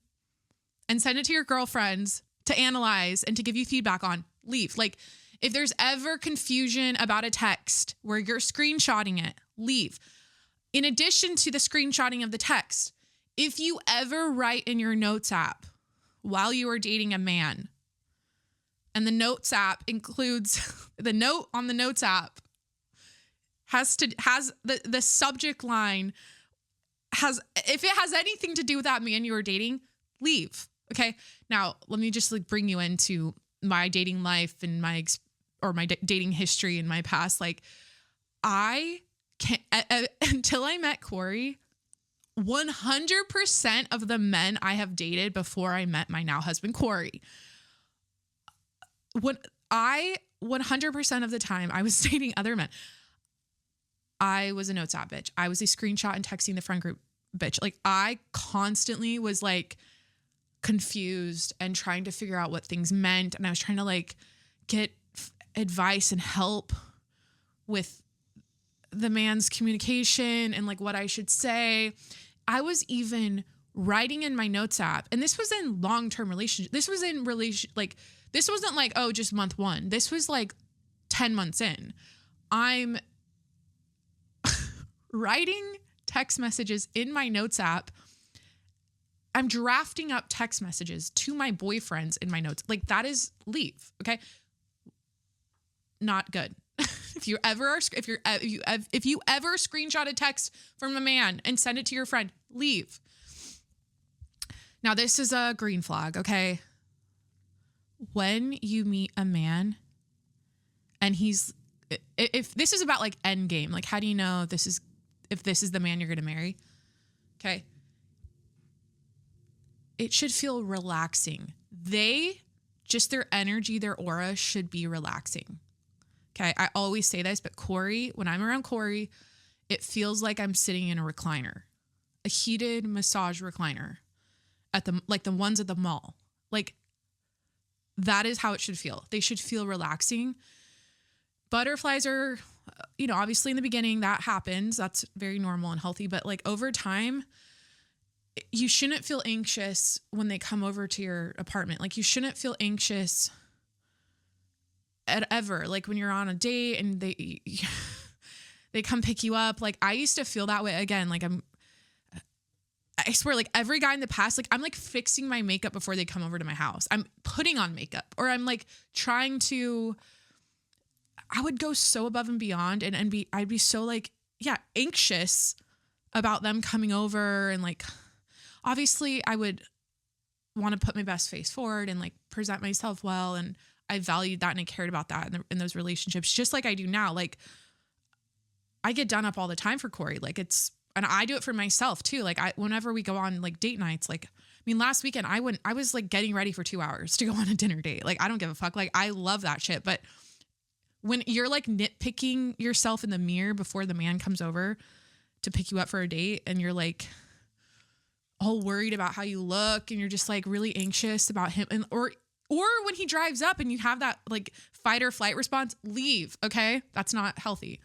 and send it to your girlfriends to analyze and to give you feedback on, leave. Like if there's ever confusion about a text where you're screenshotting it, leave. In addition to the screenshotting of the text, if you ever write in your notes app while you are dating a man, and the notes app includes the note on the notes app has the subject line if it has anything to do with that man you are dating, leave. Okay. Now let me just like bring you into my dating life and my dating history in my past. Like I can't, until I met Corey, 100% of the men I have dated before I met my now husband, Corey, 100% of the time I was dating other men, I was a notes app bitch. I was a screenshot and texting the friend group bitch. Like I constantly was like confused and trying to figure out what things meant. And I was trying to like get advice and help with the man's communication and like what I should say. I was even writing in my notes app, and this was in long-term relationship. This was in this wasn't like, oh, just month one. This was like 10 months in. I'm writing text messages in my notes app. I'm drafting up text messages to my boyfriends in my notes. Like that is leave. Okay. Not good. If you ever screenshot a text from a man and send it to your friend, leave. Now this is a green flag. Okay. When you meet a man and if this is about like end game, like how do you know if this is the man you're going to marry? Okay. It should feel relaxing. Their energy, their aura should be relaxing. Okay. I always say this, but Corey, when I'm around Corey, it feels like I'm sitting in a recliner, a heated massage recliner at the ones at the mall. Like that is how it should feel. They should feel relaxing. Butterflies are, obviously in the beginning that happens. That's very normal and healthy. But like over time, you shouldn't feel anxious when they come over to your apartment. Like you shouldn't feel anxious ever. Like when you're on a date and they come pick you up. Like I used to feel that way again. Like I swear, like every guy in the past, like I'm like fixing my makeup before they come over to my house. I'm putting on makeup, or I'm like I would go so above and beyond and I'd be so like, anxious about them coming over. And like, obviously I would want to put my best face forward and like present myself well. And I valued that and I cared about that in those relationships, just like I do now. Like I get done up all the time for Corey. Like and I do it for myself too. Like whenever we go on like date nights, like, I mean, last weekend I was like getting ready for 2 hours to go on a dinner date. Like, I don't give a fuck. Like, I love that shit. But when you're like nitpicking yourself in the mirror before the man comes over to pick you up for a date and you're like all worried about how you look and you're just like really anxious about him or when he drives up and you have that like fight or flight response, leave. Okay. That's not healthy.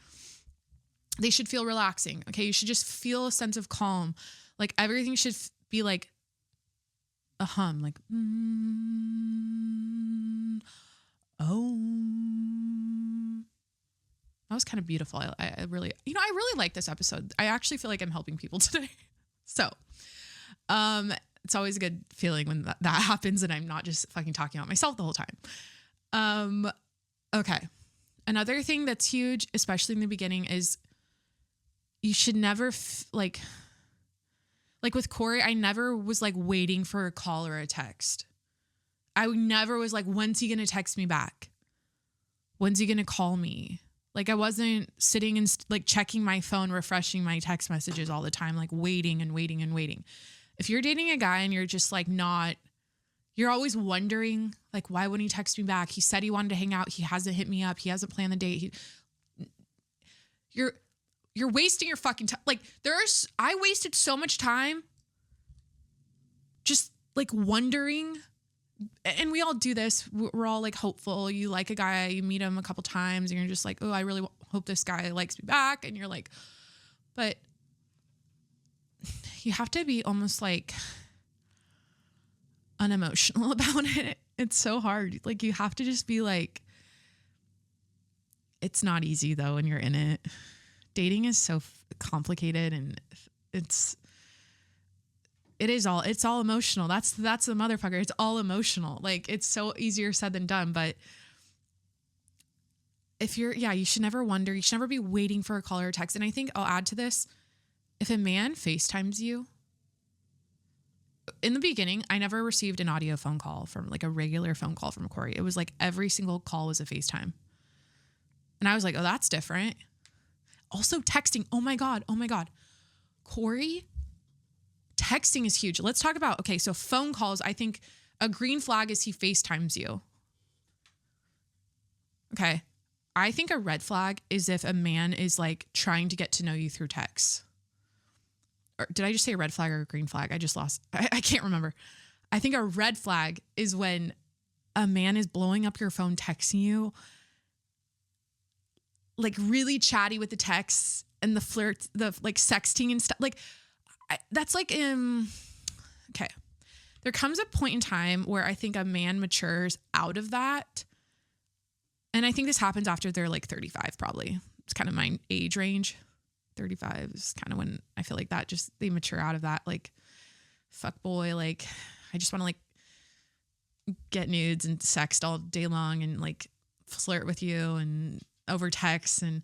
They should feel relaxing. Okay. You should just feel a sense of calm. Like everything should be like a hum, like, oh, that was kind of beautiful. I really like this episode. I actually feel like I'm helping people today. So, it's always a good feeling when that happens and I'm not just fucking talking about myself the whole time. Okay. Another thing that's huge, especially in the beginning, is you should never like with Corey, I never was like waiting for a call or a text. I never was like, when's he going to text me back? When's he going to call me? Like I wasn't sitting and like checking my phone, refreshing my text messages all the time, like waiting and waiting and waiting. If you're dating a guy and you're just like you're always wondering like, why wouldn't he text me back? He said he wanted to hang out. He hasn't hit me up. He hasn't planned the date. You're wasting your fucking time. Like I wasted so much time just like wondering, and we all do this. We're all like hopeful. You like a guy, you meet him a couple times and you're just like, oh, I really hope this guy likes me back. And you're like, but you have to be almost like unemotional about it. It's so hard. Like you have to just be like, it's not easy though when you're in it. Dating is so complicated and it's all emotional. That's the motherfucker. It's all emotional. Like it's so easier said than done. But you should never wonder. You should never be waiting for a call or a text. And I think I'll add to this. If a man FaceTimes you, in the beginning, I never received an audio phone call from like a regular phone call from Corey. It was like every single call was a FaceTime. And I was like, oh, that's different. Also texting. Oh my God. Corey, texting is huge. Let's talk about, okay, so phone calls. I think a green flag is he FaceTimes you. Okay. I think a red flag is if a man is like trying to get to know you through text. Or did I just say a red flag or a green flag? I just lost. I can't remember. I think a red flag is when a man is blowing up your phone, texting you, like really chatty with the texts and the flirt, the like sexting and stuff. Like that's like, okay. There comes a point in time where I think a man matures out of that. And I think this happens after they're like 35, probably. It's kind of my age range. 35 is kind of when I feel like that just, they mature out of that. Like, fuck boy. Like, I just want to like get nudes and sext all day long and like flirt with you and over text. And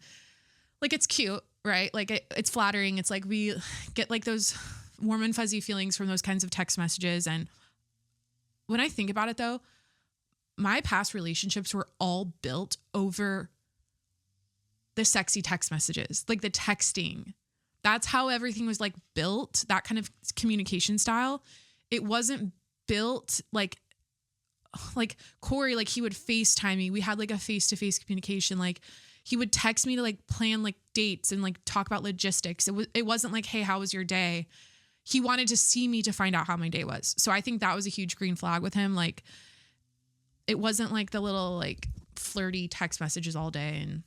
like, it's cute, right? Like it's flattering. It's like we get like those warm and fuzzy feelings from those kinds of text messages. And when I think about it though, my past relationships were all built over the sexy text messages, like the texting. That's how everything was like built, that kind of communication style. It wasn't built like Corey, like he would FaceTime me. We had like a face-to-face communication. Like he would text me to like plan like dates and like talk about logistics. It wasn't like, hey, how was your day? He wanted to see me to find out how my day was. So I think that was a huge green flag with him. Like it wasn't like the little like flirty text messages all day. And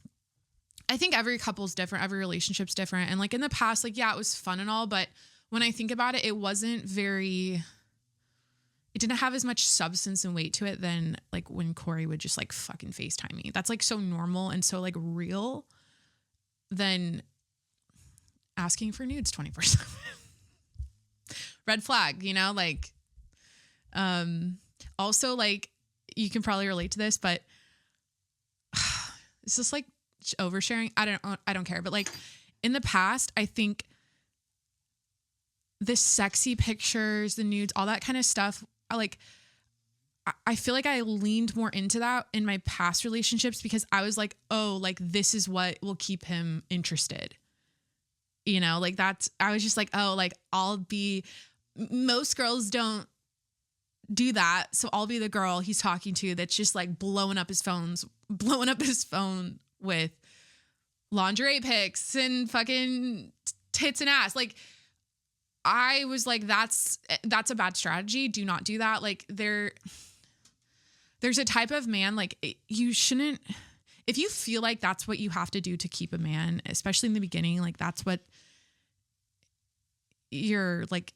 I think every couple's different. Every relationship's different. And like in the past, like, yeah, it was fun and all, but when I think about it, it didn't have as much substance and weight to it than like when Corey would just like fucking FaceTime me. That's like so normal and so like real than asking for nudes 24/7. Red flag, you know, like, also like you can probably relate to this, but it's just like oversharing. I don't care. But like in the past, I think the sexy pictures, the nudes, all that kind of stuff, I feel like I leaned more into that in my past relationships because I was like, oh, like this is what will keep him interested. You know, like I was just like, oh, like most girls don't do that. So I'll be the girl he's talking to that's just like blowing up his phone with lingerie pics and fucking tits and ass. Like, I was like, that's a bad strategy. Do not do that. Like there's a type of man, like you shouldn't, if you feel like that's what you have to do to keep a man, especially in the beginning, like that's what you're like,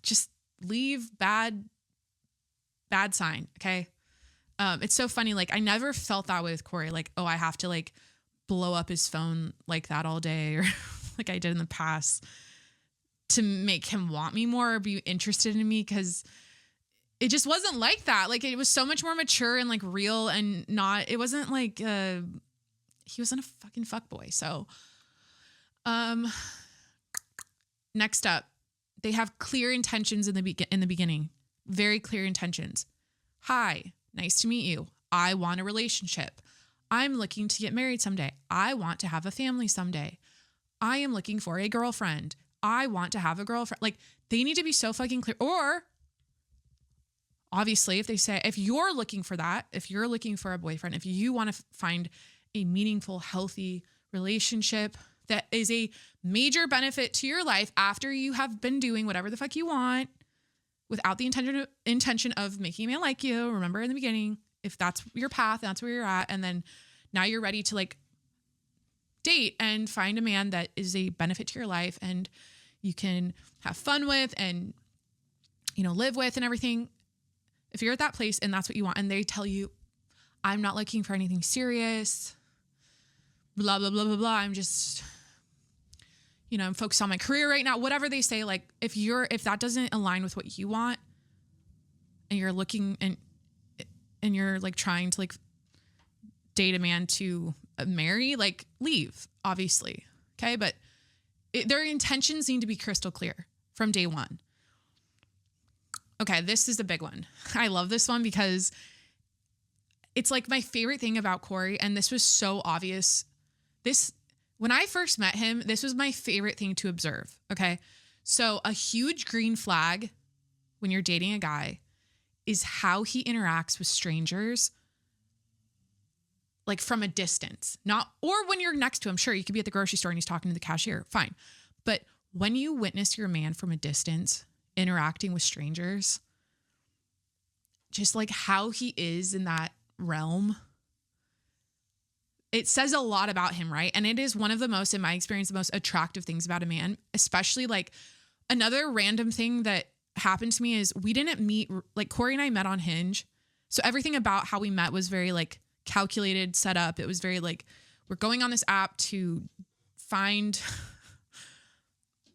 just leave bad sign. Okay. It's so funny. Like I never felt that way with Corey. Like, oh, I have to like blow up his phone like that all day or like I did in the past to make him want me more or be interested in me. Cause it just wasn't like that. Like it was so much more mature and like real and it wasn't like, he wasn't a fucking fuckboy. So, next up, they have clear intentions in the beginning, very clear intentions. Hi, nice to meet you. I want a relationship. I'm looking to get married someday. I want to have a family someday. I am looking for a girlfriend. I want to have a girlfriend. Like they need to be so fucking clear. Or obviously, if you're looking for that, if you're looking for a boyfriend, if you want to find a meaningful, healthy relationship that is a major benefit to your life after you have been doing whatever the fuck you want without the intention of making a man like you, remember in the beginning, if that's your path, that's where you're at. And then now you're ready to like date and find a man that is a benefit to your life and you can have fun with and, you know, live with and everything. If you're at that place and that's what you want, and they tell you, I'm not looking for anything serious, blah, blah, blah, blah, blah. I'm just, you know, I'm focused on my career right now. Whatever they say, like if that doesn't align with what you want and you're looking and you're like trying to like date a man to marry, like leave, obviously. Okay. But their intentions need to be crystal clear from day one. Okay, this is a big one. I love this one because it's like my favorite thing about Corey, and this was so obvious. When I first met him, this was my favorite thing to observe, okay? So a huge green flag when you're dating a guy is how he interacts with strangers, like from a distance. Or when you're next to him, sure, you could be at the grocery store and he's talking to the cashier, fine. But when you witness your man from a distance, interacting with strangers, just like how he is in that realm, it says a lot about him, right? And it is one of the most, in my experience, the most attractive things about a man, especially like another random thing that happened to me is we didn't meet, like Corey and I met on Hinge. So everything about how we met was very like calculated, set up. It was very like, we're going on this app to find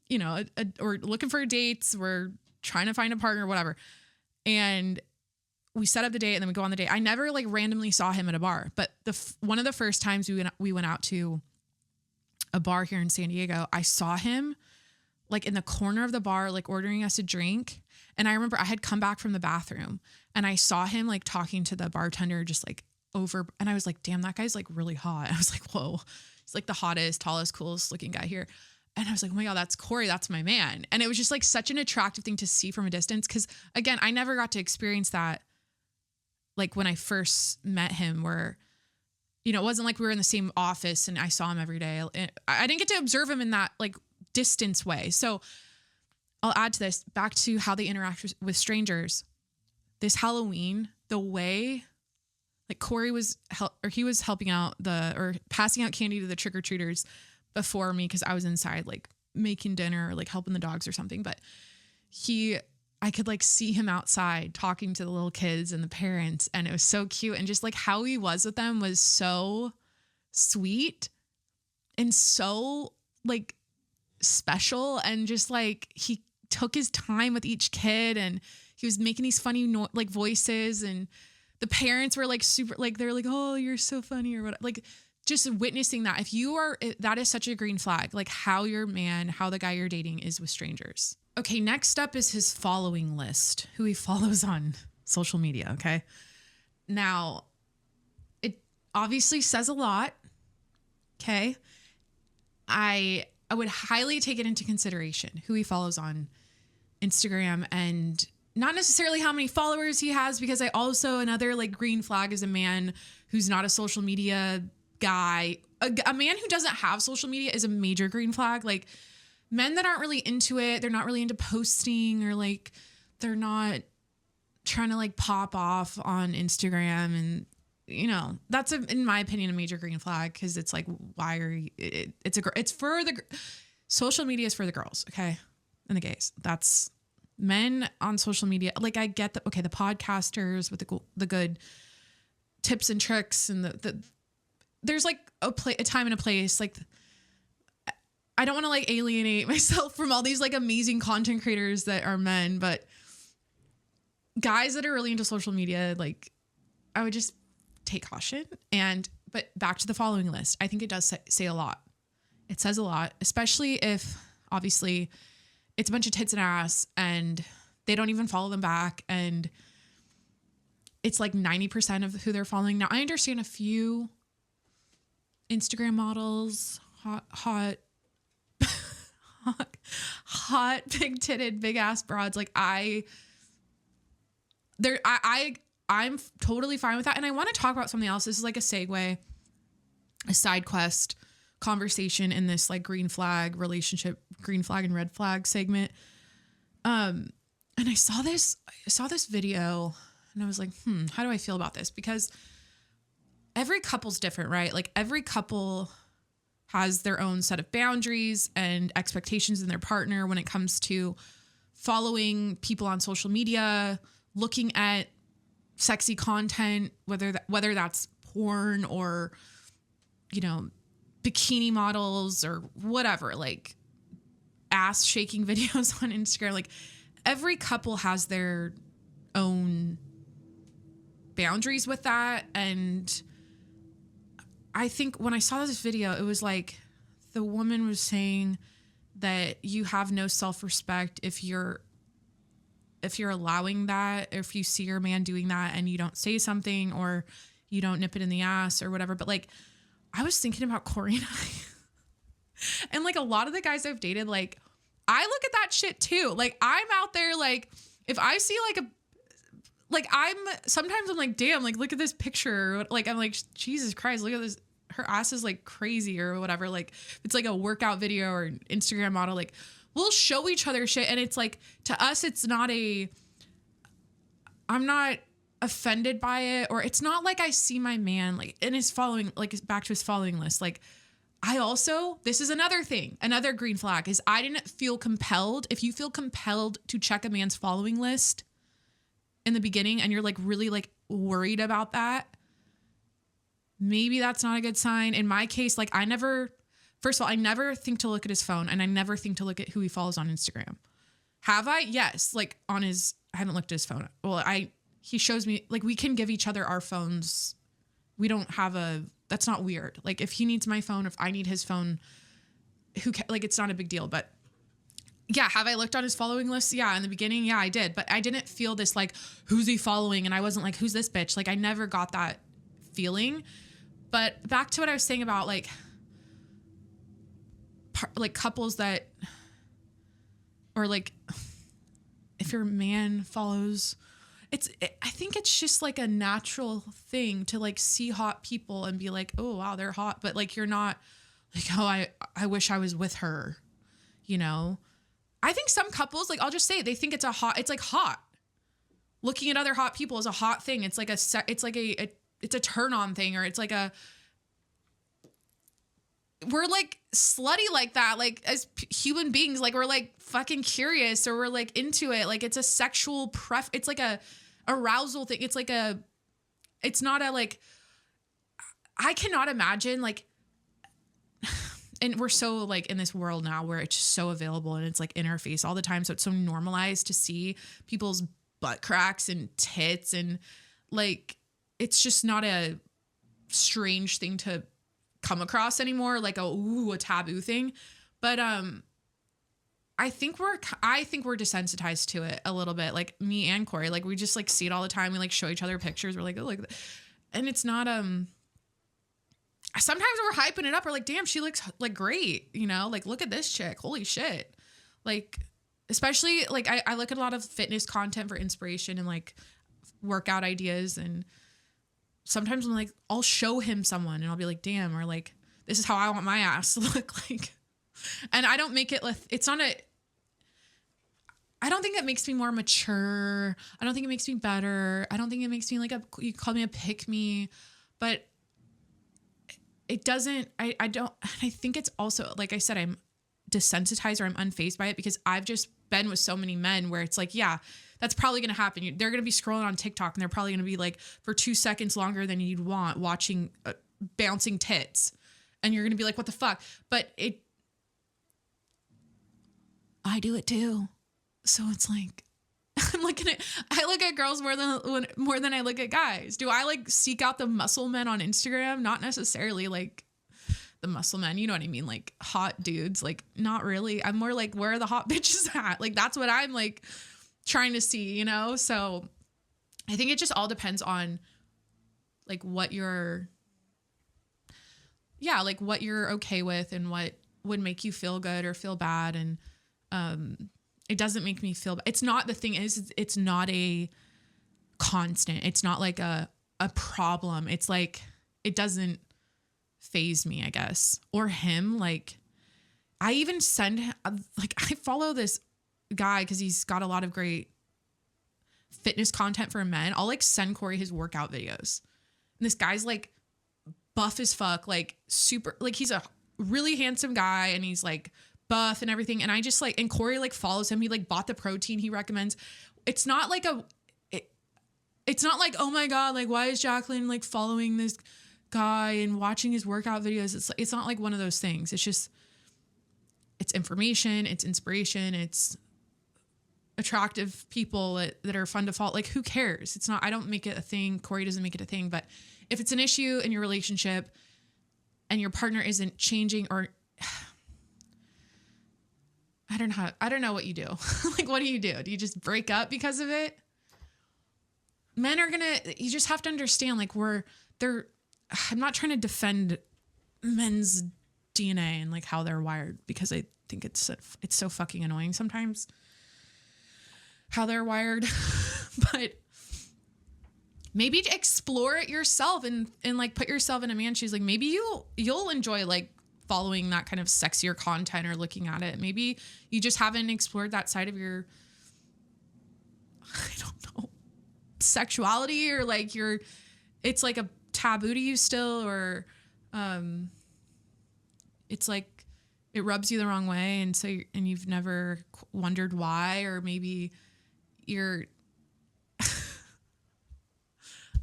you know, we're looking for dates. We're trying to find a partner, whatever. And we set up the date and then we go on the date. I never like randomly saw him at a bar, but one of the first times we went out to a bar here in San Diego, I saw him like in the corner of the bar, like ordering us a drink. And I remember I had come back from the bathroom and I saw him like talking to the bartender just like over. And I was like, damn, that guy's like really hot. I was like, whoa, he's like the hottest, tallest, coolest looking guy here. And I was like, oh my God, that's Corey. That's my man. And it was just like such an attractive thing to see from a distance. Cause again, I never got to experience that. Like when I first met him where, you know, it wasn't like we were in the same office and I saw him every day. I didn't get to observe him in that like distance way. So I'll add to this, back to how they interact with strangers. This Halloween, the way like Corey was, he was helping out or passing out candy to the trick-or-treaters before me because I was inside like making dinner or like helping the dogs or something. But I could like see him outside talking to the little kids and the parents, and it was so cute. And just like how he was with them was so sweet and so like special. And just like he took his time with each kid and he was making these funny like voices, and the parents were like super, like they're like, oh, you're so funny or whatever. Like just witnessing that, that is such a green flag, like how the guy you're dating is with strangers. Okay, next up is his following list, who he follows on social media. Okay. Now, it obviously says a lot. Okay. I would highly take it into consideration who he follows on Instagram and not necessarily how many followers he has, because I also, another like green flag is a man who's not a social media guy. A man who doesn't have social media is a major green flag. Like men that aren't really into it, they're not really into posting, or like they're not trying to like pop off on Instagram, and you know, that's in my opinion a major green flag, because it's like, why are you, it's for the social media is for the girls, okay, and the gays. That's men on social media. Like I get that, okay, the podcasters with the good tips and tricks, and the there's like a time and a place. Like I don't want to like alienate myself from all these like amazing content creators that are men, but guys that are really into social media, like I would just take caution. But back to the following list, I think it does say a lot. It says a lot, especially if obviously it's a bunch of tits and ass and they don't even follow them back, and it's like 90% of who they're following. Now I understand a few Instagram models, hot, big titted, big ass broads. Like I'm totally fine with that. And I want to talk about something else. This is like a segue, a side quest conversation in this like green flag relationship, green flag and red flag segment. And I saw this video and I was like, how do I feel about this? Because every couple's different, right? Like every couple has their own set of boundaries and expectations in their partner when it comes to following people on social media, looking at sexy content, whether that's porn or, you know, bikini models or whatever, like ass shaking videos on Instagram. Like every couple has their own boundaries with that. And I think when I saw this video, it was like the woman was saying that you have no self-respect if you're allowing that, or if you see your man doing that and you don't say something, or you don't nip it in the ass or whatever. But like, I was thinking about Corey and I and like a lot of the guys I've dated, like I look at that shit too. Like I'm out there, like if I see sometimes I'm like, damn, like look at this picture. Like I'm like, Jesus Christ, look at this. Her ass is like crazy or whatever. Like it's like a workout video or an Instagram model. Like we'll show each other shit. And it's like, to us, it's not I'm not offended by it, or it's not like I see my man like in his following, like back to his following list. Like I also, this is another thing, another green flag is I didn't feel compelled. If you feel compelled to check a man's following list in the beginning and you're like really like worried about that, maybe that's not a good sign. In my case, like first of all, I never think to look at his phone, and I never think to look at who he follows on Instagram. Have I? Yes. Like I haven't looked at his phone. Well, he shows me, like we can give each other our phones. We don't have that's not weird. Like if he needs my phone, if I need his phone, like it's not a big deal. But yeah, have I looked on his following list? Yeah. In the beginning, yeah, I did. But I didn't feel this like, who's he following? And I wasn't like, who's this bitch? Like I never got that feeling. But back to what I was saying about like couples that, or like if your man follows, I think it's just like a natural thing to like see hot people and be like, oh wow, they're hot. But like, you're not like, oh, I wish I was with her, you know? I think some couples, like I'll just say, they think it's like hot. Looking at other hot people is a hot thing. It's like it's a turn on thing, or it's like we're like slutty like that. Like as human beings, like we're like fucking curious, or we're like into it. Like it's a sexual it's like a arousal thing. It's not a like, I cannot imagine like, and we're so like in this world now where it's just so available and it's like in our face all the time. So it's so normalized to see people's butt cracks and tits, and like, it's just not a strange thing to come across anymore. Like a taboo thing. But, I think we're desensitized to it a little bit, like me and Corey. Like we just like see it all the time. We like show each other pictures. We're like, oh, look, and it's not sometimes we're hyping it up. We're like, damn, she looks like great, you know, like look at this chick, holy shit. Like especially like I look at a lot of fitness content for inspiration and like workout ideas, and sometimes I'm like, I'll show him someone and I'll be like, damn, or like this is how I want my ass to look like. And I don't make it, it's not I don't think it makes me more mature. I don't think it makes me better. I don't think it makes me like you call me a pick me, but it doesn't, I think it's also, like I said, I'm desensitized or I'm unfazed by it because I've just been with so many men where it's like, yeah, that's probably going to happen. They're going to be scrolling on TikTok and they're probably going to be like for 2 seconds longer than you'd want watching bouncing tits. And you're going to be like, what the fuck? But I do it too. So it's like, I look at girls more than I look at guys. Do I like seek out the muscle men on Instagram? Not necessarily like the muscle men, you know what I mean? Like hot dudes, like not really. I'm more like, where are the hot bitches at? Like, that's what I'm like trying to see, you know? So I think it just all depends on like what you're okay with and what would make you feel good or feel bad. And, it doesn't make me feel, it's not, the thing is, it's not a constant. It's not like a problem. It's like, it doesn't phase me, I guess, or him. Like I even send like, I follow this guy cause he's got a lot of great fitness content for men. I'll like send Corey his workout videos. And this guy's like buff as fuck, like super, like he's a really handsome guy and he's like buff and everything. And I just like, and Corey like follows him. He like bought the protein he recommends. It's not like it's not like, oh my God, like why is Jacqueline like following this guy and watching his workout videos? It's not like one of those things. It's just, it's information, it's inspiration, it's attractive people that are fun to follow. Like who cares? It's not, I don't make it a thing. Corey doesn't make it a thing. But if it's an issue in your relationship and your partner isn't changing, or I don't know what you do. Like, what do? Do you just break up because of it? Men are you just have to understand, like I'm not trying to defend men's DNA and like how they're wired, because I think it's so fucking annoying sometimes how they're wired. But maybe explore it yourself and like put yourself in a man's shoes. Like maybe you'll enjoy like following that kind of sexier content or looking at it. Maybe you just haven't explored that side of your, I don't know, sexuality, or like it's like a taboo to you still, or it's like it rubs you the wrong way, and so you've never wondered why, or maybe you're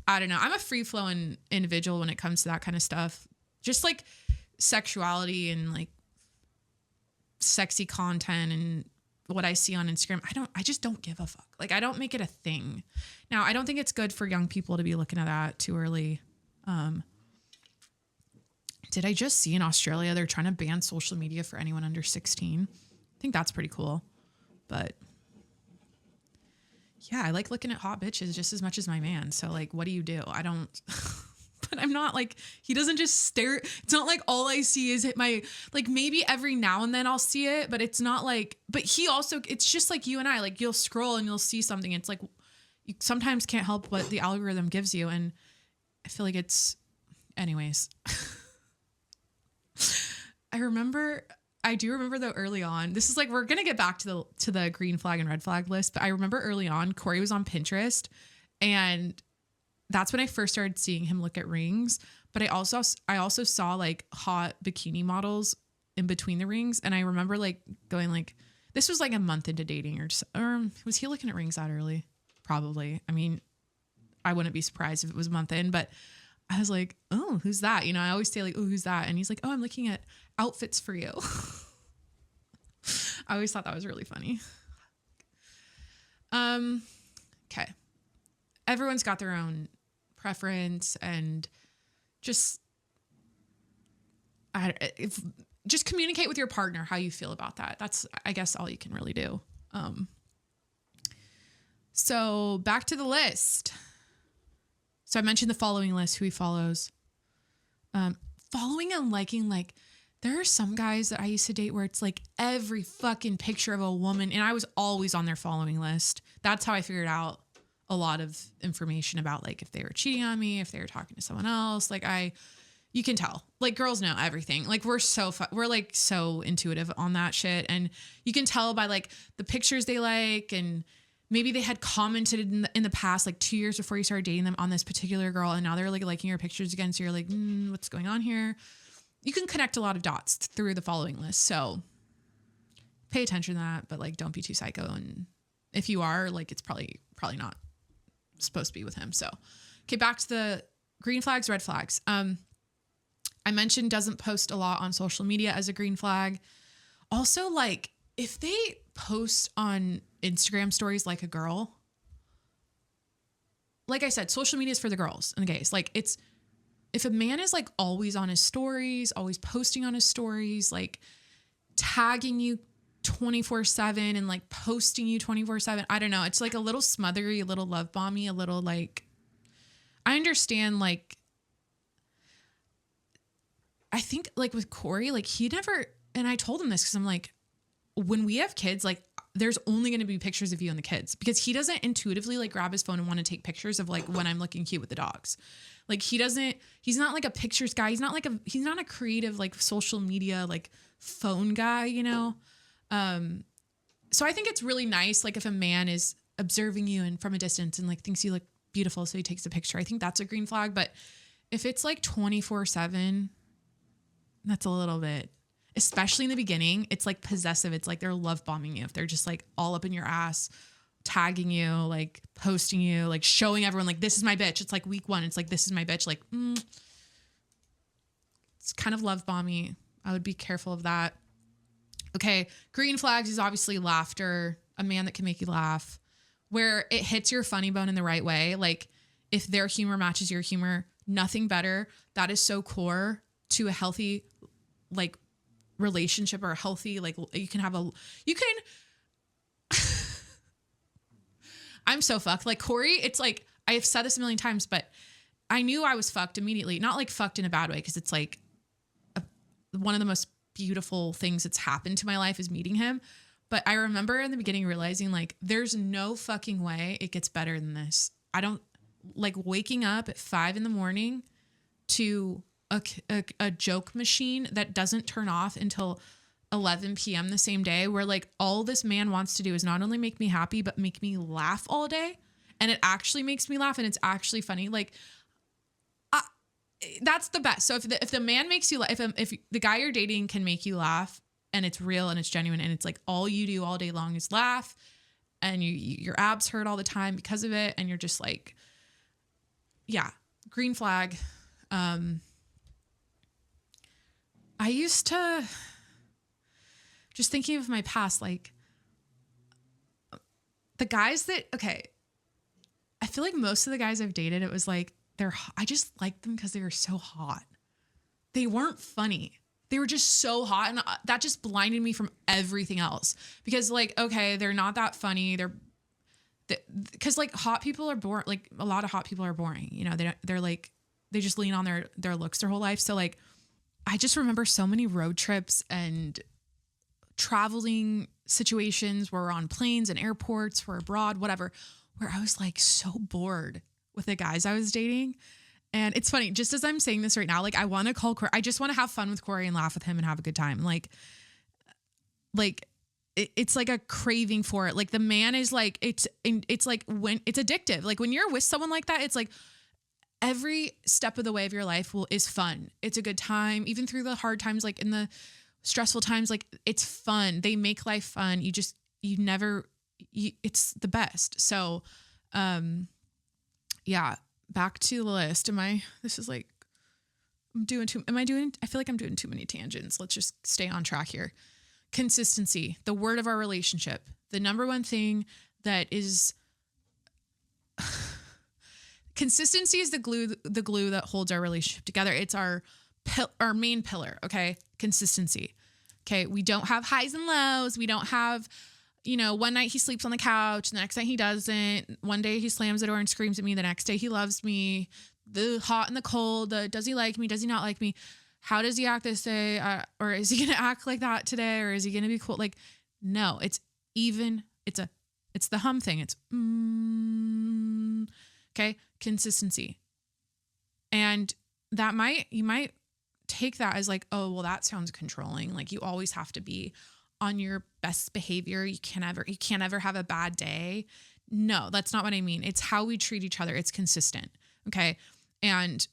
I don't know. I'm a free-flowing individual when it comes to that kind of stuff. Just like sexuality and like sexy content and what I see on Instagram. I just don't give a fuck. Like I don't make it a thing. Now, I don't think it's good for young people to be looking at that too early. Did I just see in Australia they're trying to ban social media for anyone under 16? I think that's pretty cool. But yeah, I like looking at hot bitches just as much as my man. So like, what do? I don't, but I'm not like, he doesn't just stare. It's not like all I see is like maybe every now and then I'll see it, but it's not like, but he also, it's just like you and I, like you'll scroll and you'll see something. It's like, you sometimes can't help what the algorithm gives you. And I feel like anyways, I do remember though early on, this is like, we're going to get back to the green flag and red flag list, but I remember early on, Corey was on Pinterest, and that's when I first started seeing him look at rings. But I also saw like hot bikini models in between the rings. And I remember like going like, this was like a month into dating, or was he looking at rings that early? Probably. I mean, I wouldn't be surprised if it was a month in, but I was like, oh, who's that? You know, I always say like, oh, who's that? And he's like, oh, I'm looking at outfits for you. I always thought that was really funny. Okay. Everyone's got their own preference, and just just communicate with your partner how you feel about that. That's, I guess, all you can really do. So back to the list. So I mentioned the following list, who he follows. Following and liking, like, there are some guys that I used to date where it's like every fucking picture of a woman, and I was always on their following list. That's how I figured out a lot of information about, like, if they were cheating on me, if they were talking to someone else. Like, you can tell, like, girls know everything. Like, we're like so intuitive on that shit. And you can tell by, like, the pictures they like, and maybe they had commented in the past, like 2 years before you started dating them, on this particular girl, and now they're like liking your pictures again. So you're like, what's going on here? You can connect a lot of dots through the following list. So pay attention to that, but, like, don't be too psycho. And if you are, like, it's probably not supposed to be with him. So, okay, back to the green flags, red flags. I mentioned doesn't post a lot on social media as a green flag. Also, like, if they post on Instagram stories like a girl, like I said, social media is for the girls and the gays. Like, if a man is, like, always on his stories, always posting on his stories, like tagging you 24/7 and, like, posting you 24/7, I don't know. It's like a little smothery, a little love bomby, a little, like, I understand, like, I think, like, with Corey, like, he never, and I told him this because I'm like, when we have kids, like, there's only going to be pictures of you and the kids, because he doesn't intuitively, like, grab his phone and want to take pictures of, like, when I'm looking cute with the dogs. Like, he's not like a pictures guy. He's not a creative, like, social media, like, phone guy, you know? So I think it's really nice, like, if a man is observing you and from a distance and, like, thinks you look beautiful, so he takes a picture. I think that's a green flag. But if it's, like, 24/7, that's a little bit, especially in the beginning, it's, like, possessive. It's like they're love bombing you. If they're just, like, all up in your ass, tagging you, like, posting you, like, showing everyone, like, this is my bitch. It's like week 1. It's like, this is my bitch. Like, it's kind of love bomby. I would be careful of that. Okay. Green flags is obviously laughter, a man that can make you laugh, where it hits your funny bone in the right way. Like, if their humor matches your humor, nothing better. That is so core to a healthy, like, relationship, or a healthy, like, I'm so fucked. Like, Corey, it's like, I have said this a million times, but I knew I was fucked immediately. Not, like, fucked in a bad way, because it's, like, one of the most beautiful things that's happened to my life is meeting him. But I remember in the beginning realizing, like, there's no fucking way it gets better than this. I don't, like, waking up at 5 a.m. to a joke machine that doesn't turn off until 11 p.m. the same day, where, like, all this man wants to do is not only make me happy, but make me laugh all day. And it actually makes me laugh, and it's actually funny. Like, that's the best. So if the man makes you laugh, if the guy you're dating can make you laugh, and it's real and it's genuine, and it's, like, all you do all day long is laugh, and your abs hurt all the time because of it, and you're just like, yeah, green flag. I used to, just thinking of my past, like, the guys that, okay, I feel like most of the guys I've dated, it was like, I just liked them because they were so hot. They weren't funny. They were just so hot. And that just blinded me from everything else, because, like, okay, they're not that funny. Because, like, hot people are boring. Like, a lot of hot people are boring. You know, they're like, they just lean on their looks their whole life. So, like, I just remember so many road trips and traveling situations where we're on planes and airports, we're abroad, whatever, where I was, like, so bored with the guys I was dating. And it's funny, just as I'm saying this right now, like, I want to call Corey. I just want to have fun with Corey and laugh with him and have a good time. Like it's like a craving for it. Like, the man is like, it's like, when it's addictive. Like, when you're with someone like that, it's like every step of the way of your life is fun. It's a good time, even through the hard times, like in the stressful times, like, it's fun. They make life fun. It's the best. So, yeah, back to the list. I feel like I'm doing too many tangents. Let's just stay on track here. Consistency, the word of our relationship. The number one thing that is consistency is the glue that holds our relationship together. It's our our main pillar. Okay. Consistency. Okay. We don't have highs and lows. We don't have, one night he sleeps on the couch, the next night he doesn't. One day he slams the door and screams at me. The next day he loves me. The hot and the cold. Does he like me? Does he not like me? How does he act this day? Or is he going to act like that today? Or is he going to be cool? Like, no, it's the hum thing. It's, okay. Consistency. And you might take that as like, oh, well, that sounds controlling. Like you always have to be on your best behavior. You can't ever have a bad day. No, that's not what I mean. It's how we treat each other. It's consistent. Okay. And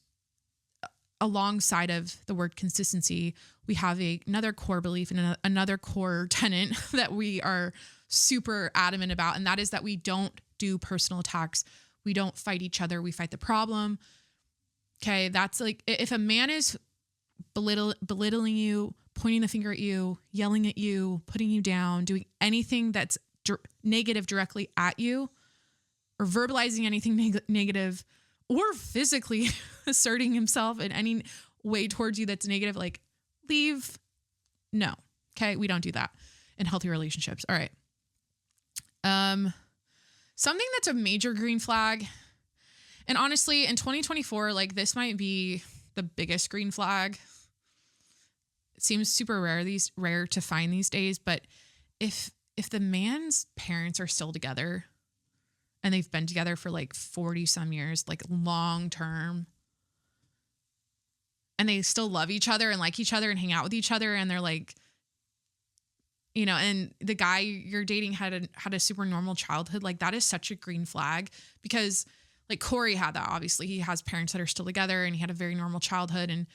alongside of the word consistency, we have another core belief and another core tenet that we are super adamant about. And that is that we don't do personal attacks. We don't fight each other. We fight the problem. Okay. That's like, if a man is belittling you, pointing the finger at you, yelling at you, putting you down, doing anything that's negative directly at you, or verbalizing anything negative, or physically asserting himself in any way towards you that's negative, like leave. No. Okay. We don't do that in healthy relationships. All right. Something that's a major green flag. And honestly, in 2024, like this might be the biggest green flag. It seems super rare to find these days, but if the man's parents are still together and they've been together for like 40 some years, like long term, and they still love each other and like each other and hang out with each other, and they're like, and the guy you're dating had a super normal childhood, like that is such a green flag, because like Corey had that. Obviously he has parents that are still together and he had a very normal childhood. And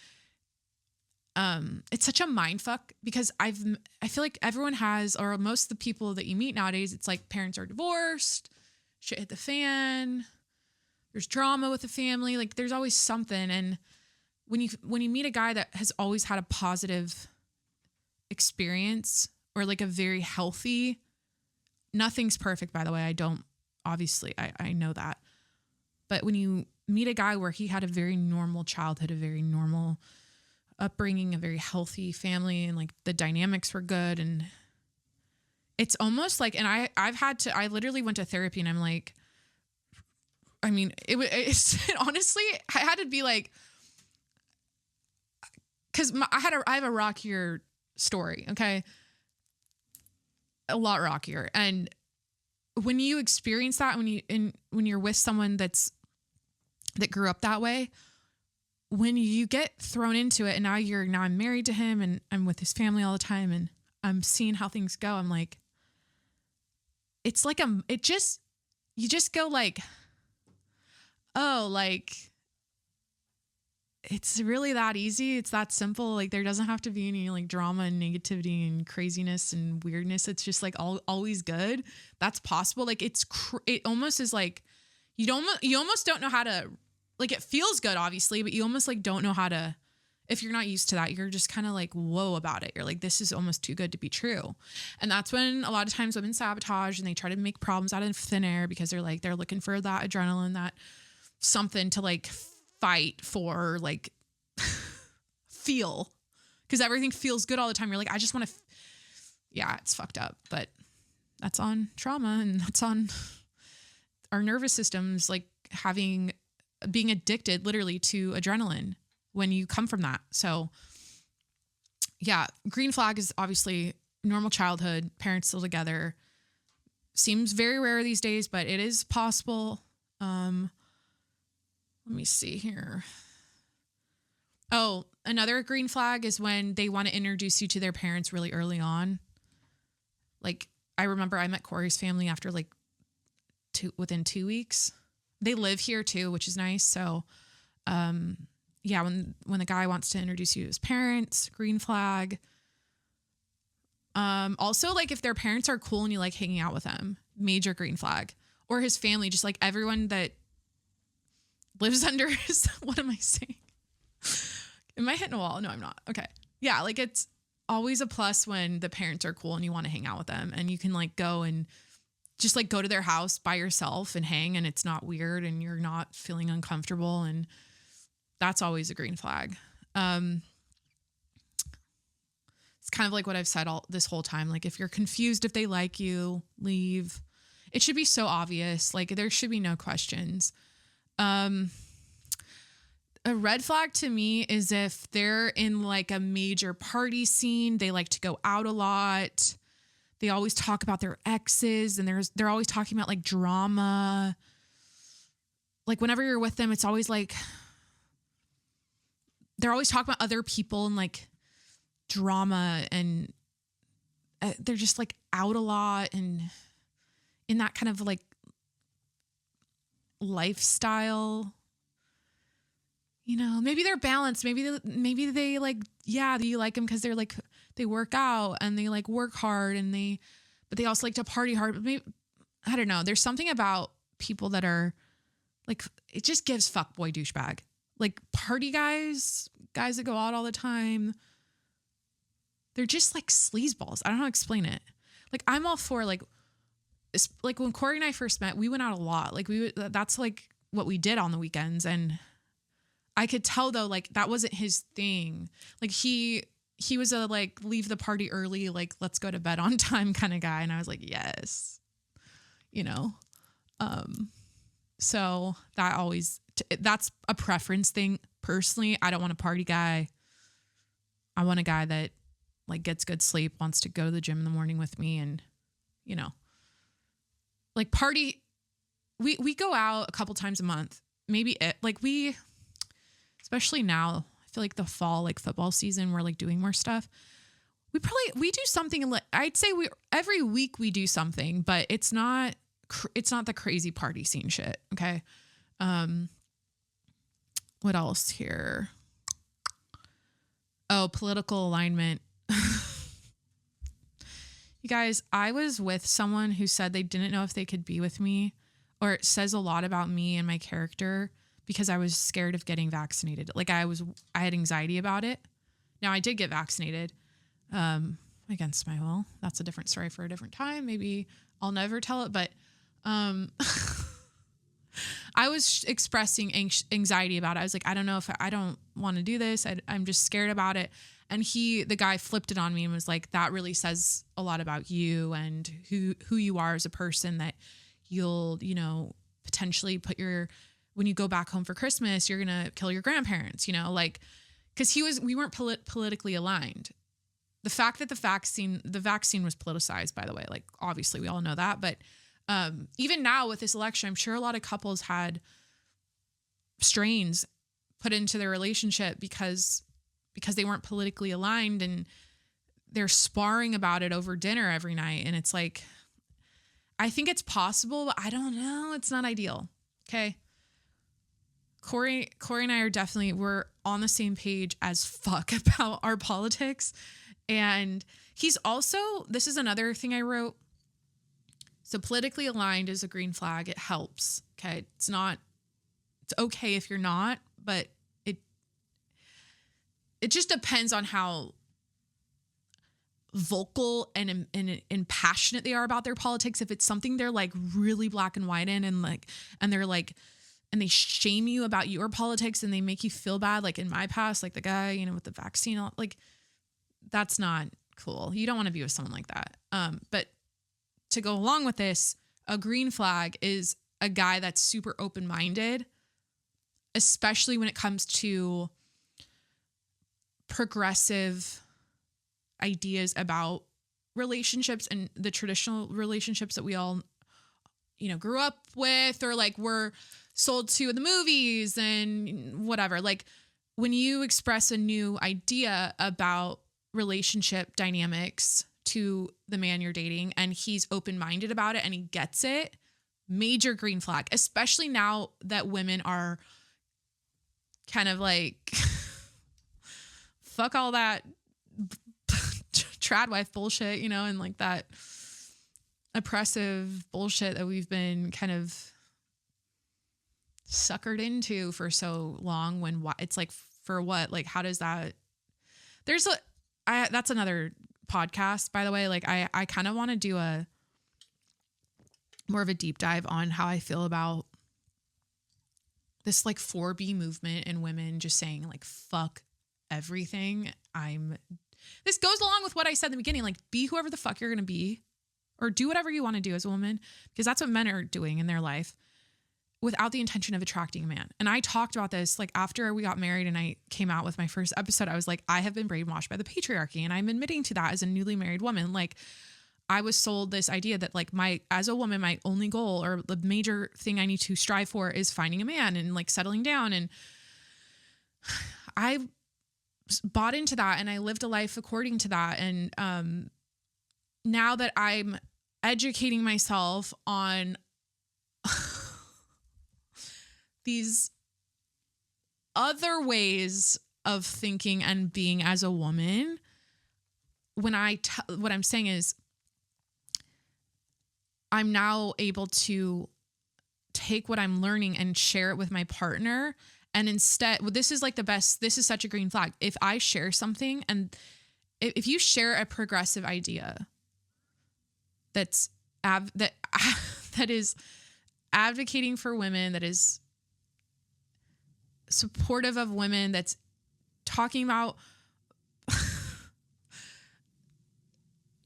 it's such a mind fuck, because I feel like everyone has, or most of the people that you meet nowadays, it's like parents are divorced, shit hit the fan, there's drama with the family, like there's always something. And when you meet a guy that has always had a positive experience, or like a very healthy, nothing's perfect, by the way. I know that. But when you meet a guy where he had a very normal childhood, a very normal upbringing, a very healthy family, and like the dynamics were good, and it's almost like, and I literally went to therapy, and I'm like, I mean, it's honestly, I had to be like, cause I have a rockier story. Okay. A lot rockier. And when you experience that, when you're with someone that grew up that way, when you get thrown into it, and now I'm married to him and I'm with his family all the time, and I'm seeing how things go, I'm like, it's like, you just go like, oh, like, it's really that easy. It's that simple. Like there doesn't have to be any like drama and negativity and craziness and weirdness. It's just like always good. That's possible. Like it almost is like, you almost don't know how to, like, it feels good obviously, but you almost like don't know how to, if you're not used to that, you're just kind of like, whoa about it. You're like, this is almost too good to be true. And that's when a lot of times women sabotage and they try to make problems out of thin air, because they're looking for that adrenaline, that something to like fight for, like feel, because everything feels good all the time. You're like, I just want to, yeah, it's fucked up, but that's on trauma, and that's on our nervous systems, like being addicted literally to adrenaline when you come from that. So yeah, green flag is obviously normal childhood, parents still together. Seems very rare these days, but it is possible. Let me see here. Oh, another green flag is when they want to introduce you to their parents really early on. Like, I remember I met Corey's family after like within 2 weeks. They live here too, which is nice. So, yeah, when the guy wants to introduce you to his parents, green flag. Also, like if their parents are cool and you like hanging out with them, major green flag. Or his family, just like everyone that lives under his, what am I saying? Am I hitting a wall? No, I'm not. Okay. Yeah. Like it's always a plus when the parents are cool and you want to hang out with them, and you can like go and just like go to their house by yourself and hang, and it's not weird and you're not feeling uncomfortable. And that's always a green flag. It's kind of like what I've said all this whole time. Like, if you're confused if they like you, leave. It should be so obvious. Like, there should be no questions. A red flag to me is if they're in like a major party scene, they like to go out a lot. They always talk about their exes, and they're always talking about like drama. Like, whenever you're with them, it's always like they're always talking about other people and like drama, and they're just like out a lot and in that kind of like lifestyle. You know, maybe they're balanced. Maybe they like, yeah, you like them because they're like, they work out and they like work hard but they also like to party hard. But maybe, I don't know. There's something about people that are like, it just gives fuckboy douchebag. Like party guys that go out all the time. They're just like sleazeballs. I don't know how to explain it. Like, I'm all for like when Corey and I first met, we went out a lot. Like that's like what we did on the weekends. And I could tell though, like that wasn't his thing. Like he was a like leave the party early, like let's go to bed on time kind of guy. And I was like, yes, you know? So that's a preference thing. Personally, I don't want a party guy. I want a guy that like gets good sleep, wants to go to the gym in the morning with me. And, you know, like party, we go out a couple times a month, maybe especially now, I feel like the fall, like football season, we're like doing more stuff. We do something. I'd say every week we do something, but it's not the crazy party scene shit. Okay. What else here? Oh, political alignment. You guys, I was with someone who said they didn't know if they could be with me, or it says a lot about me and my character because I was scared of getting vaccinated. Like I had anxiety about it. Now I did get vaccinated, against my will. That's a different story for a different time. Maybe I'll never tell it, but, I was expressing anxiety about it. I was like, I don't know if I don't want to do this. I'm just scared about it. And the guy flipped it on me and was like, that really says a lot about you and who you are as a person, that you'll, you know, potentially when you go back home for Christmas, you're going to kill your grandparents, you know, like, cause we weren't politically aligned. The fact that the vaccine was politicized, by the way, like obviously we all know that, but even now with this election, I'm sure a lot of couples had strains put into their relationship because they weren't politically aligned, and they're sparring about it over dinner every night. And it's like, I think it's possible, but I don't know. It's not ideal. Okay. Corey and I we're on the same page as fuck about our politics. And he's also, this is another thing I wrote. So politically aligned is a green flag. It helps. Okay. It's okay if you're not, but it just depends on how vocal and passionate they are about their politics. If it's something they're like really black and white in, and they're like, and they shame you about your politics and they make you feel bad. Like in my past, like the guy, you know, with the vaccine, like that's not cool. You don't want to be with someone like that. But to go along with this, a green flag is a guy that's super open-minded, especially when it comes to progressive ideas about relationships and the traditional relationships that we all, you know, grew up with, or like were sold to in the movies and whatever. Like when you express a new idea about relationship dynamics to the man you're dating and he's open-minded about it and he gets it, major green flag, especially now that women are kind of like, fuck all that trad wife bullshit, you know, and like that oppressive bullshit that we've been kind of suckered into for so long. When it's like, for what? Like, how does that? That's another podcast, by the way. Like, I kind of want to do a more of a deep dive on how I feel about this like 4B movement and women just saying like fuck everything. This goes along with what I said in the beginning, like be whoever the fuck you're going to be, or do whatever you want to do as a woman, because that's what men are doing in their life without the intention of attracting a man. And I talked about this, like after we got married and I came out with my first episode, I was like, I have been brainwashed by the patriarchy, and I'm admitting to that as a newly married woman. Like I was sold this idea that like as a woman, my only goal or the major thing I need to strive for is finding a man and like settling down. And I bought into that and I lived a life according to that. And now that I'm educating myself on these other ways of thinking and being as a woman, what I'm saying is I'm now able to take what I'm learning and share it with my partner. And instead, this is such a green flag. If I share something, and if you share a progressive idea that is advocating for women, that is supportive of women, that's talking about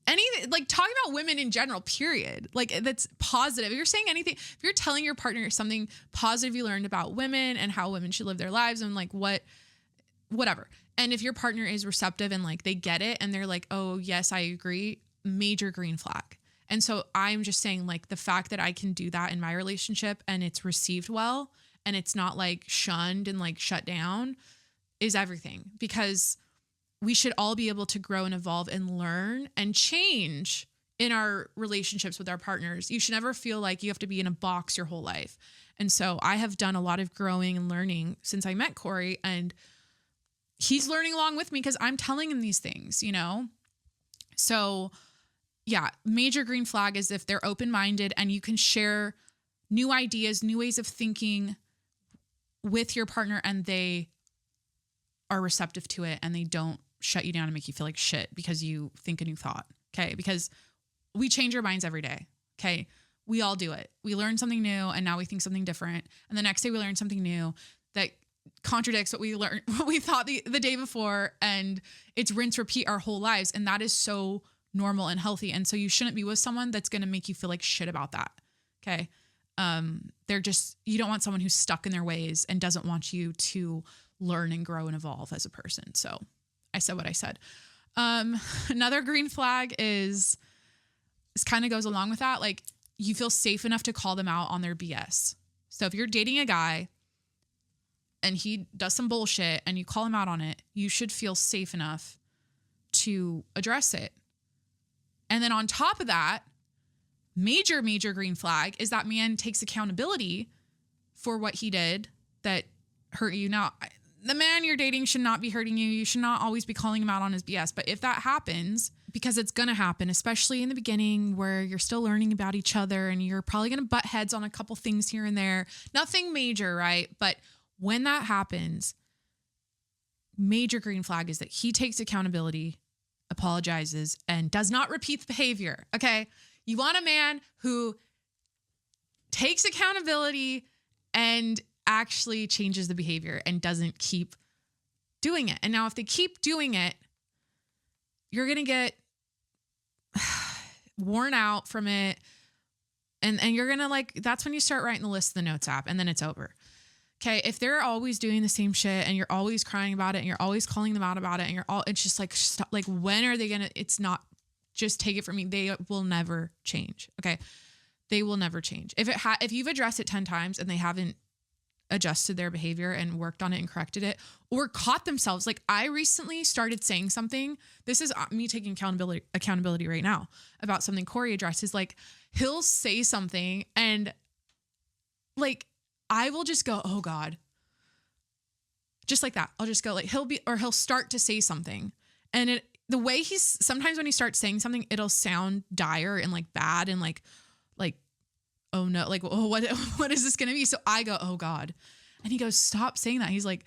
anything, like talking about women in general, period. Like that's positive. If you're saying anything, if you're telling your partner something positive you learned about women and how women should live their lives and like whatever. And if your partner is receptive and like they get it and they're like, oh yes, I agree, major green flag. And so I'm just saying like the fact that I can do that in my relationship and it's received well and it's not like shunned and like shut down is everything, because we should all be able to grow and evolve and learn and change in our relationships with our partners. You should never feel like you have to be in a box your whole life. And so I have done a lot of growing and learning since I met Corey, and he's learning along with me because I'm telling him these things, you know? So yeah, major green flag is if they're open-minded and you can share new ideas, new ways of thinking with your partner and they are receptive to it and they don't shut you down and make you feel like shit because you think a new thought. Okay. Because we change our minds every day. Okay. We all do it. We learn something new and now we think something different. And the next day we learn something new that contradicts what we learned, what we thought the day before. And it's rinse, repeat our whole lives. And that is so normal and healthy. And so you shouldn't be with someone that's going to make you feel like shit about that. Okay. You don't want someone who's stuck in their ways and doesn't want you to learn and grow and evolve as a person. So I said what I said. Another green flag is, this kind of goes along with that. Like you feel safe enough to call them out on their BS. So if you're dating a guy and he does some bullshit and you call him out on it, you should feel safe enough to address it. And then on top of that, major green flag is that man takes accountability for what he did that hurt you. Now, the man you're dating should not be hurting you. You should not always be calling him out on his BS. But if that happens, because it's going to happen, especially in the beginning where you're still learning about each other and you're probably going to butt heads on a couple things here and there, nothing major, right? But when that happens, major green flag is that he takes accountability, apologizes, and does not repeat the behavior. Okay. You want a man who takes accountability and actually changes the behavior and doesn't keep doing it. And now if they keep doing it, you're going to get worn out from it. And you're going to that's when you start writing the list in the notes app and then it's over. Okay. If they're always doing the same shit and you're always crying about it and you're always calling them out about it and it's just like, stop, like, when are they going to, it's not, just take it from me. They will never change. Okay. They will never change. If you've addressed it 10 times and they haven't adjusted their behavior and worked on it and corrected it or caught themselves. Like I recently started saying something. This is me taking accountability right now about something Corey addresses. Like he'll say something and like, I will just go, oh God, just like that. I'll just go like, he'll start to say something. And the way sometimes when he starts saying something, it'll sound dire and like bad and like, oh no, like, oh, what is this going to be? So I go, oh God. And he goes, stop saying that. He's like,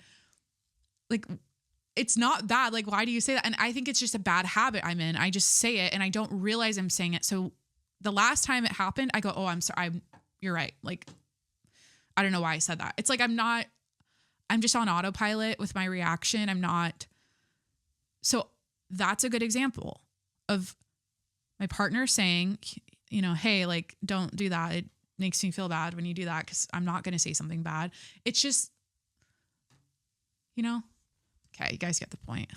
it's not bad. Like, why do you say that? And I think it's just a bad habit I'm in. I just say it and I don't realize I'm saying it. So the last time it happened, I go, oh, I'm sorry. You're right. Like, I don't know why I said that. It's like, I'm just on autopilot with my reaction. I'm not So that's a good example of my partner saying, you know, hey, like, don't do that. It makes me feel bad when you do that because I'm not going to say something bad. It's just, you know, okay, you guys get the point.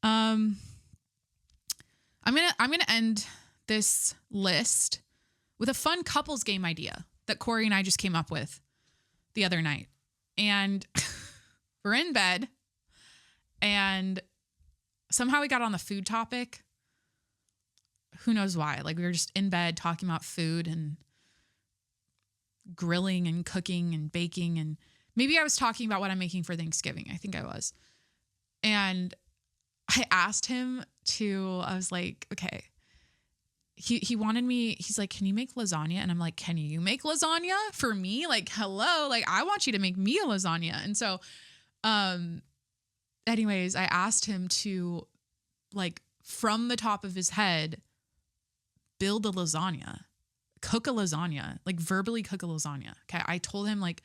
I'm gonna end this list with a fun couples game idea that Corey and I just came up with the other night. And we're in bed and somehow we got on the food topic. Who knows why? Like, we were just in bed talking about food and grilling and cooking and baking. And maybe I was talking about what I'm making for Thanksgiving. I think I was. And I asked him I was like, okay. He wanted me, he's like, can you make lasagna? And I'm like, can you make lasagna for me? Like, hello, like, I want you to make me a lasagna. And so, anyways, I asked him to, like, from the top of his head, build a lasagna, cook a lasagna, like verbally cook a lasagna. Okay. I told him, like,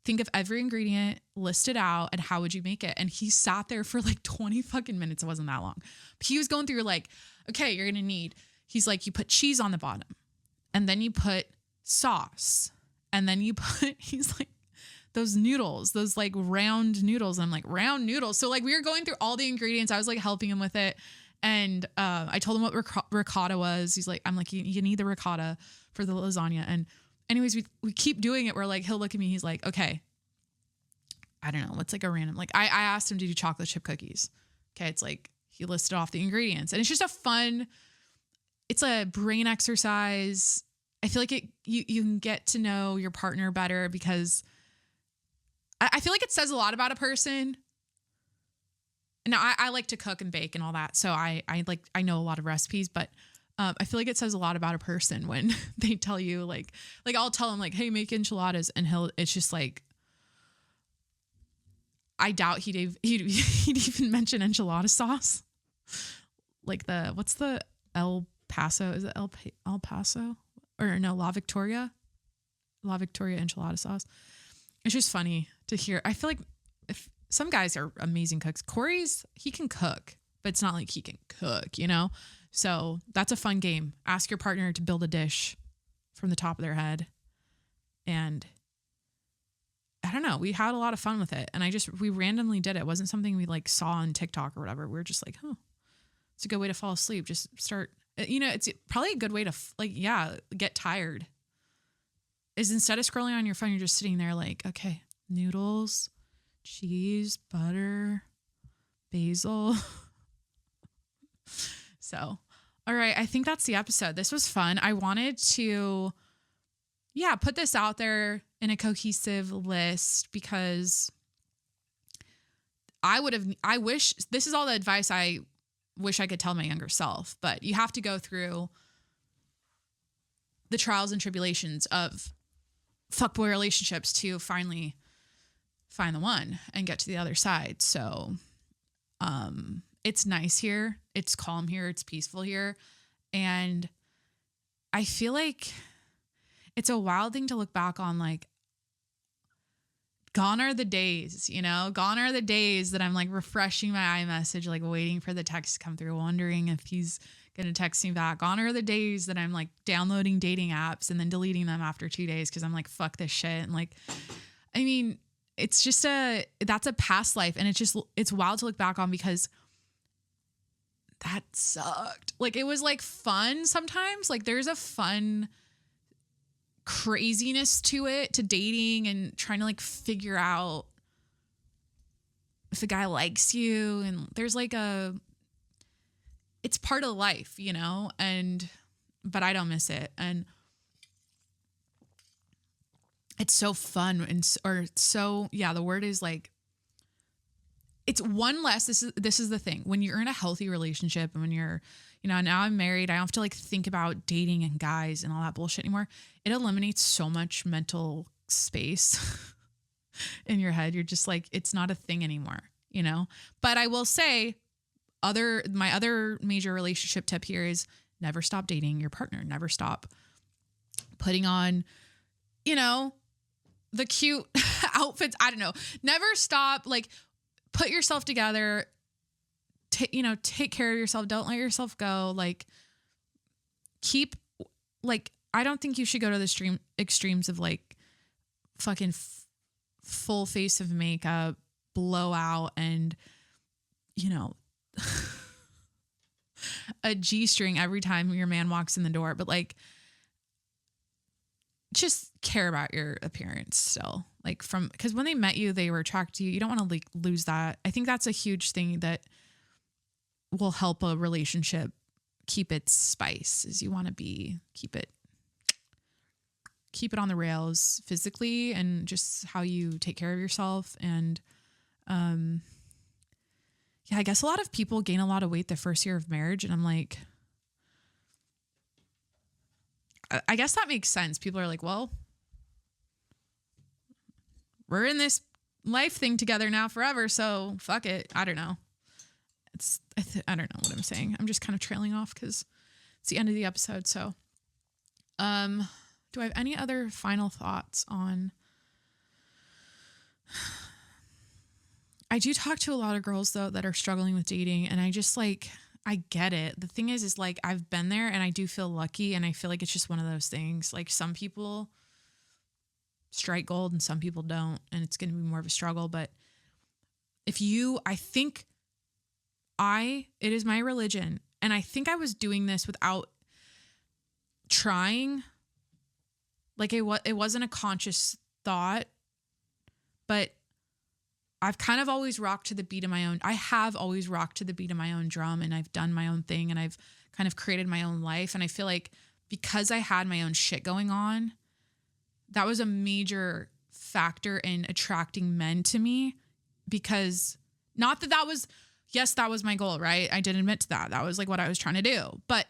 think of every ingredient, list it out, and how would you make it? And he sat there for like 20 fucking minutes. It wasn't that long. But he was going through, like, okay, you're going to need, he's like, you put cheese on the bottom and then you put sauce and then you put, he's like, those noodles, those like round noodles. And I'm like, round noodles. So, like, we were going through all the ingredients. I was like helping him with it. And I told him what ricotta was. He's like, I'm like, you need the ricotta for the lasagna. And anyways, we keep doing it. We're like, he'll look at me. He's like, okay, I don't know. What's like a random, like, I asked him to do chocolate chip cookies. Okay. It's like, he listed off the ingredients and it's just it's a brain exercise. I feel like you can get to know your partner better because I feel like it says a lot about a person. Now, I like to cook and bake and all that. So I know a lot of recipes, but I feel like it says a lot about a person when they tell you, like I'll tell him, like, hey, make enchiladas. And it's just like, I doubt he'd even mention enchilada sauce. Like what's the El Paso? Is it El Paso? Or no, La Victoria enchilada sauce. It's just funny to hear. I feel like if some guys are amazing cooks, he can cook, but it's not like he can cook, you know? So that's a fun game. Ask your partner to build a dish from the top of their head. And I don't know, we had a lot of fun with it. And we randomly did it. It wasn't something we like saw on TikTok or whatever. We were just like, it's a good way to fall asleep. Just start, you know, it's probably a good way to get tired. Is instead of scrolling on your phone, you're just sitting there like, okay, noodles, cheese, butter, basil. So, all right. I think that's the episode. This was fun. I wanted to, put this out there in a cohesive list because this is all the advice I wish I could tell my younger self, but you have to go through the trials and tribulations of fuckboy relationships to finally find the one and get to the other side. So, it's nice here. It's calm here. It's peaceful here. And I feel like it's a wild thing to look back on. Like, gone are the days, you know, gone are the days that I'm like refreshing my iMessage, like waiting for the text to come through, wondering if he's going to text me back. Gone are the days that I'm like downloading dating apps and then deleting them after 2 days. Cause I'm like, fuck this shit. And like, I mean, it's just that's a past life. And it's wild to look back on because that sucked. Like, it was like fun sometimes. Like, there's a fun craziness to dating and trying to like figure out if a guy likes you. And there's like it's part of life, you know, but I don't miss it. And it's so fun. The word is like, it's one less. This is the thing. When you're in a healthy relationship and when you're, you know, now I'm married, I don't have to like think about dating and guys and all that bullshit anymore. It eliminates so much mental space in your head. You're just like, it's not a thing anymore, you know? But I will say my other major relationship tip here is never stop dating your partner. Never stop putting on, you know, the cute outfits. I don't know. Never stop. Like, put yourself together. take care of yourself. Don't let yourself go. Like, I don't think you should go to the extremes of like fucking full face of makeup, blowout, and, a G-string every time your man walks in the door. But like, just care about your appearance still. Like, because when they met you, they were attracted to you. You don't want to like lose that. I think that's a huge thing that will help a relationship keep its spice. Is you want to keep it on the rails physically, and just how you take care of yourself. And I guess a lot of people gain a lot of weight the first year of marriage, and I'm like, I guess that makes sense. People are like, well, we're in this life thing together now forever, so fuck it. I don't know. I don't know what I'm saying. I'm just kind of trailing off because it's the end of the episode. So, do I have any other final thoughts on? I do talk to a lot of girls though that are struggling with dating, and I just like, I get it. The thing is like, I've been there and I do feel lucky, and I feel like it's just one of those things. Like, some people strike gold and some people don't, and it's going to be more of a struggle. But it is my religion, and I think I was doing this without trying. Like, it wasn't a conscious thought, but I've kind of always rocked to the beat of my own. I have always rocked to the beat of my own drum, and I've done my own thing, and I've kind of created my own life. And I feel like because I had my own shit going on, that was a major factor in attracting men to me, because not that was, yes, that was my goal, right? I did admit to that. That was like what I was trying to do. But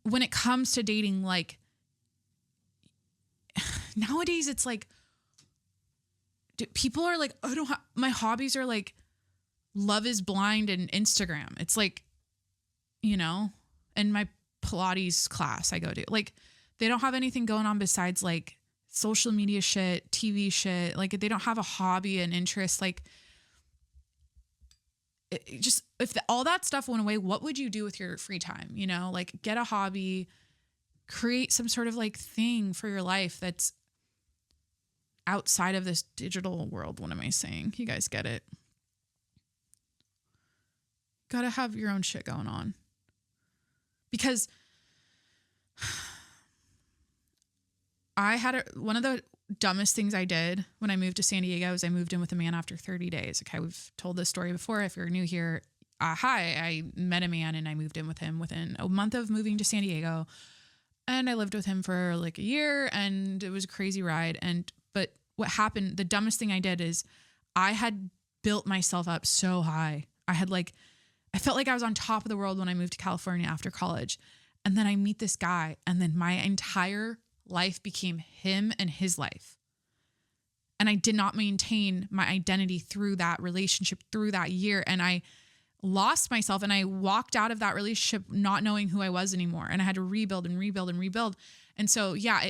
when it comes to dating, like, nowadays it's like, people are like, my hobbies are like Love is Blind and Instagram. It's like, and my Pilates class I go to, like, they don't have anything going on besides like social media shit, TV shit. Like, they don't have a hobby and interest. Like, all that stuff went away, what would you do with your free time? Like, get a hobby, create some sort of like thing for your life that's outside of this digital world. What am I saying? You guys get it. Gotta have your own shit going on. Because I had one of the dumbest things I did when I moved to San Diego is I moved in with a man after 30 days. Okay, we've told this story before. If you're new here, I met a man and I moved in with him within a month of moving to San Diego. And I lived with him for like a year, and it was a crazy ride. But what happened, the dumbest thing I did is I had built myself up so high. I felt like I was on top of the world when I moved to California after college. And then I meet this guy, and then my entire life became him and his life. And I did not maintain my identity through that relationship, through that year. And I lost myself, and I walked out of that relationship not knowing who I was anymore. And I had to rebuild and rebuild and rebuild. And so, yeah,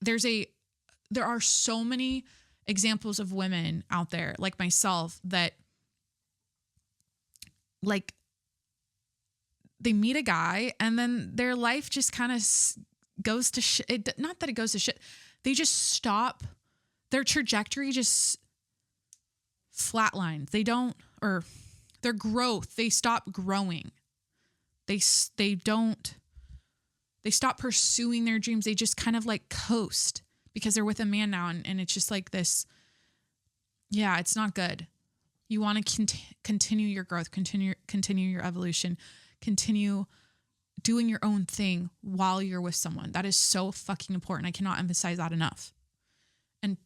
there are so many examples of women out there like myself that, like, they meet a guy and then their life just kind of goes to shit. Not that it goes to shit. They just stop. Their trajectory just flatlines. Their growth, they stop growing. They stop pursuing their dreams. They just kind of like coast because they're with a man now. And it's just like this. Yeah, it's not good. You want to continue your growth, continue your evolution, continue doing your own thing while you're with someone. That is so fucking important. I cannot emphasize that enough. And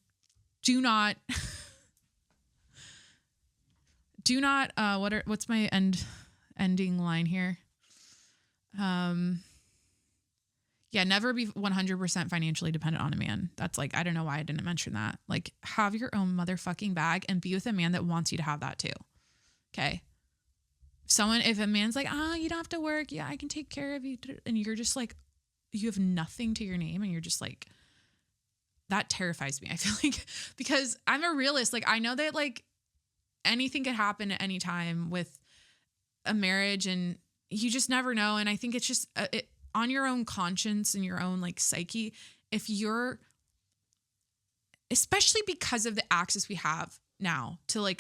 do not, what's my ending line here? Yeah, never be 100% financially dependent on a man. That's like, I don't know why I didn't mention that. Like, have your own motherfucking bag and be with a man that wants you to have that too. Okay. If a man's like, you don't have to work. Yeah, I can take care of you. And you're just like, you have nothing to your name. And you're just like, that terrifies me. I feel like, because I'm a realist. Like, I know that like anything could happen at any time with a marriage and you just never know. And I think it's just on your own conscience and your own like psyche. If you're, especially because of the access we have now to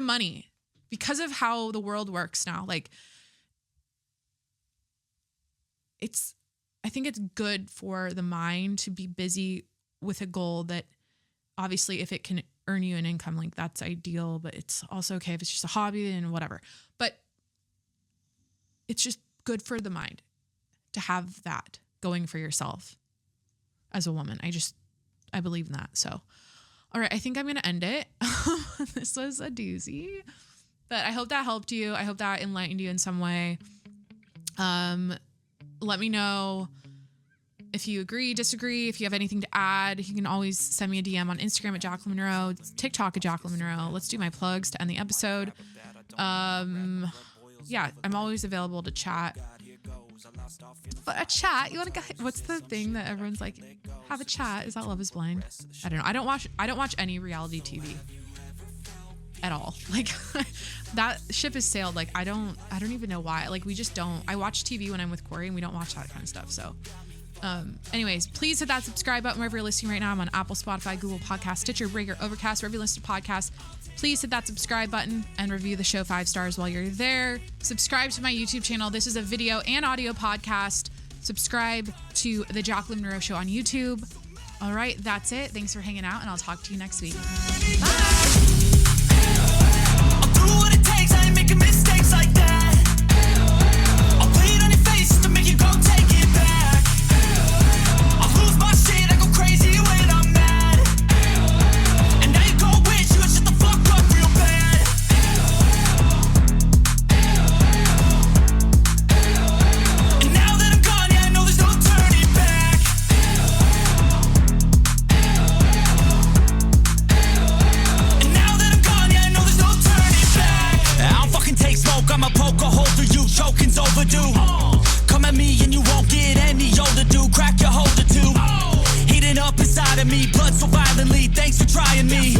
money, because of how the world works now, like I think it's good for the mind to be busy with a goal that obviously if it can earn you an income, like that's ideal, but it's also okay if it's just a hobby and whatever. But it's just good for the mind to have that going for yourself as a woman. I believe in that. So, all right, I think I'm going to end it. This was a doozy, but I hope that helped you. I hope that enlightened you in some way. Let me know if you agree, disagree, if you have anything to add. You can always send me a DM on Instagram at Jacqueline Monroe, TikTok at Jacqueline Monroe. Let's do my plugs to end the episode. Yeah, I'm always available to chat. But a chat, you want to go? What's the thing that everyone's like, have a chat? Is that Love Is Blind? I don't know. I don't watch any reality TV at all. Like that ship has sailed. Like I don't even know why. Like we just don't. I watch TV when I'm with Corey and we don't watch that kind of stuff. So anyways, please hit that subscribe button wherever you're listening right now. I'm on Apple, Spotify, Google Podcasts, Stitcher, Breaker, Overcast, wherever you listen to podcasts. Please hit that subscribe button and review the show 5 stars while you're there. Subscribe to my YouTube channel. This is a video and audio podcast. Subscribe to the Jacqueline Monroe Show on YouTube. All right, that's it. Thanks for hanging out, and I'll talk to you next week. Bye. I'll do what it takes. I ain't making mistakes like that. I'll play it on your face to make you go take it back. I'll lose my shit. I go crazy when I'm mad. And now you go wish you would shut the fuck up real bad. And now that I'm gone, yeah, I know there's no turning back. And now that I'm gone, yeah, I know there's no turning back. I don't fucking take smoke, I'm a poker holder, you choking's overdue. Come at me and you won't get any older, dude. Crack your holder too. Heating up inside of me, blood so violently, thanks for trying me.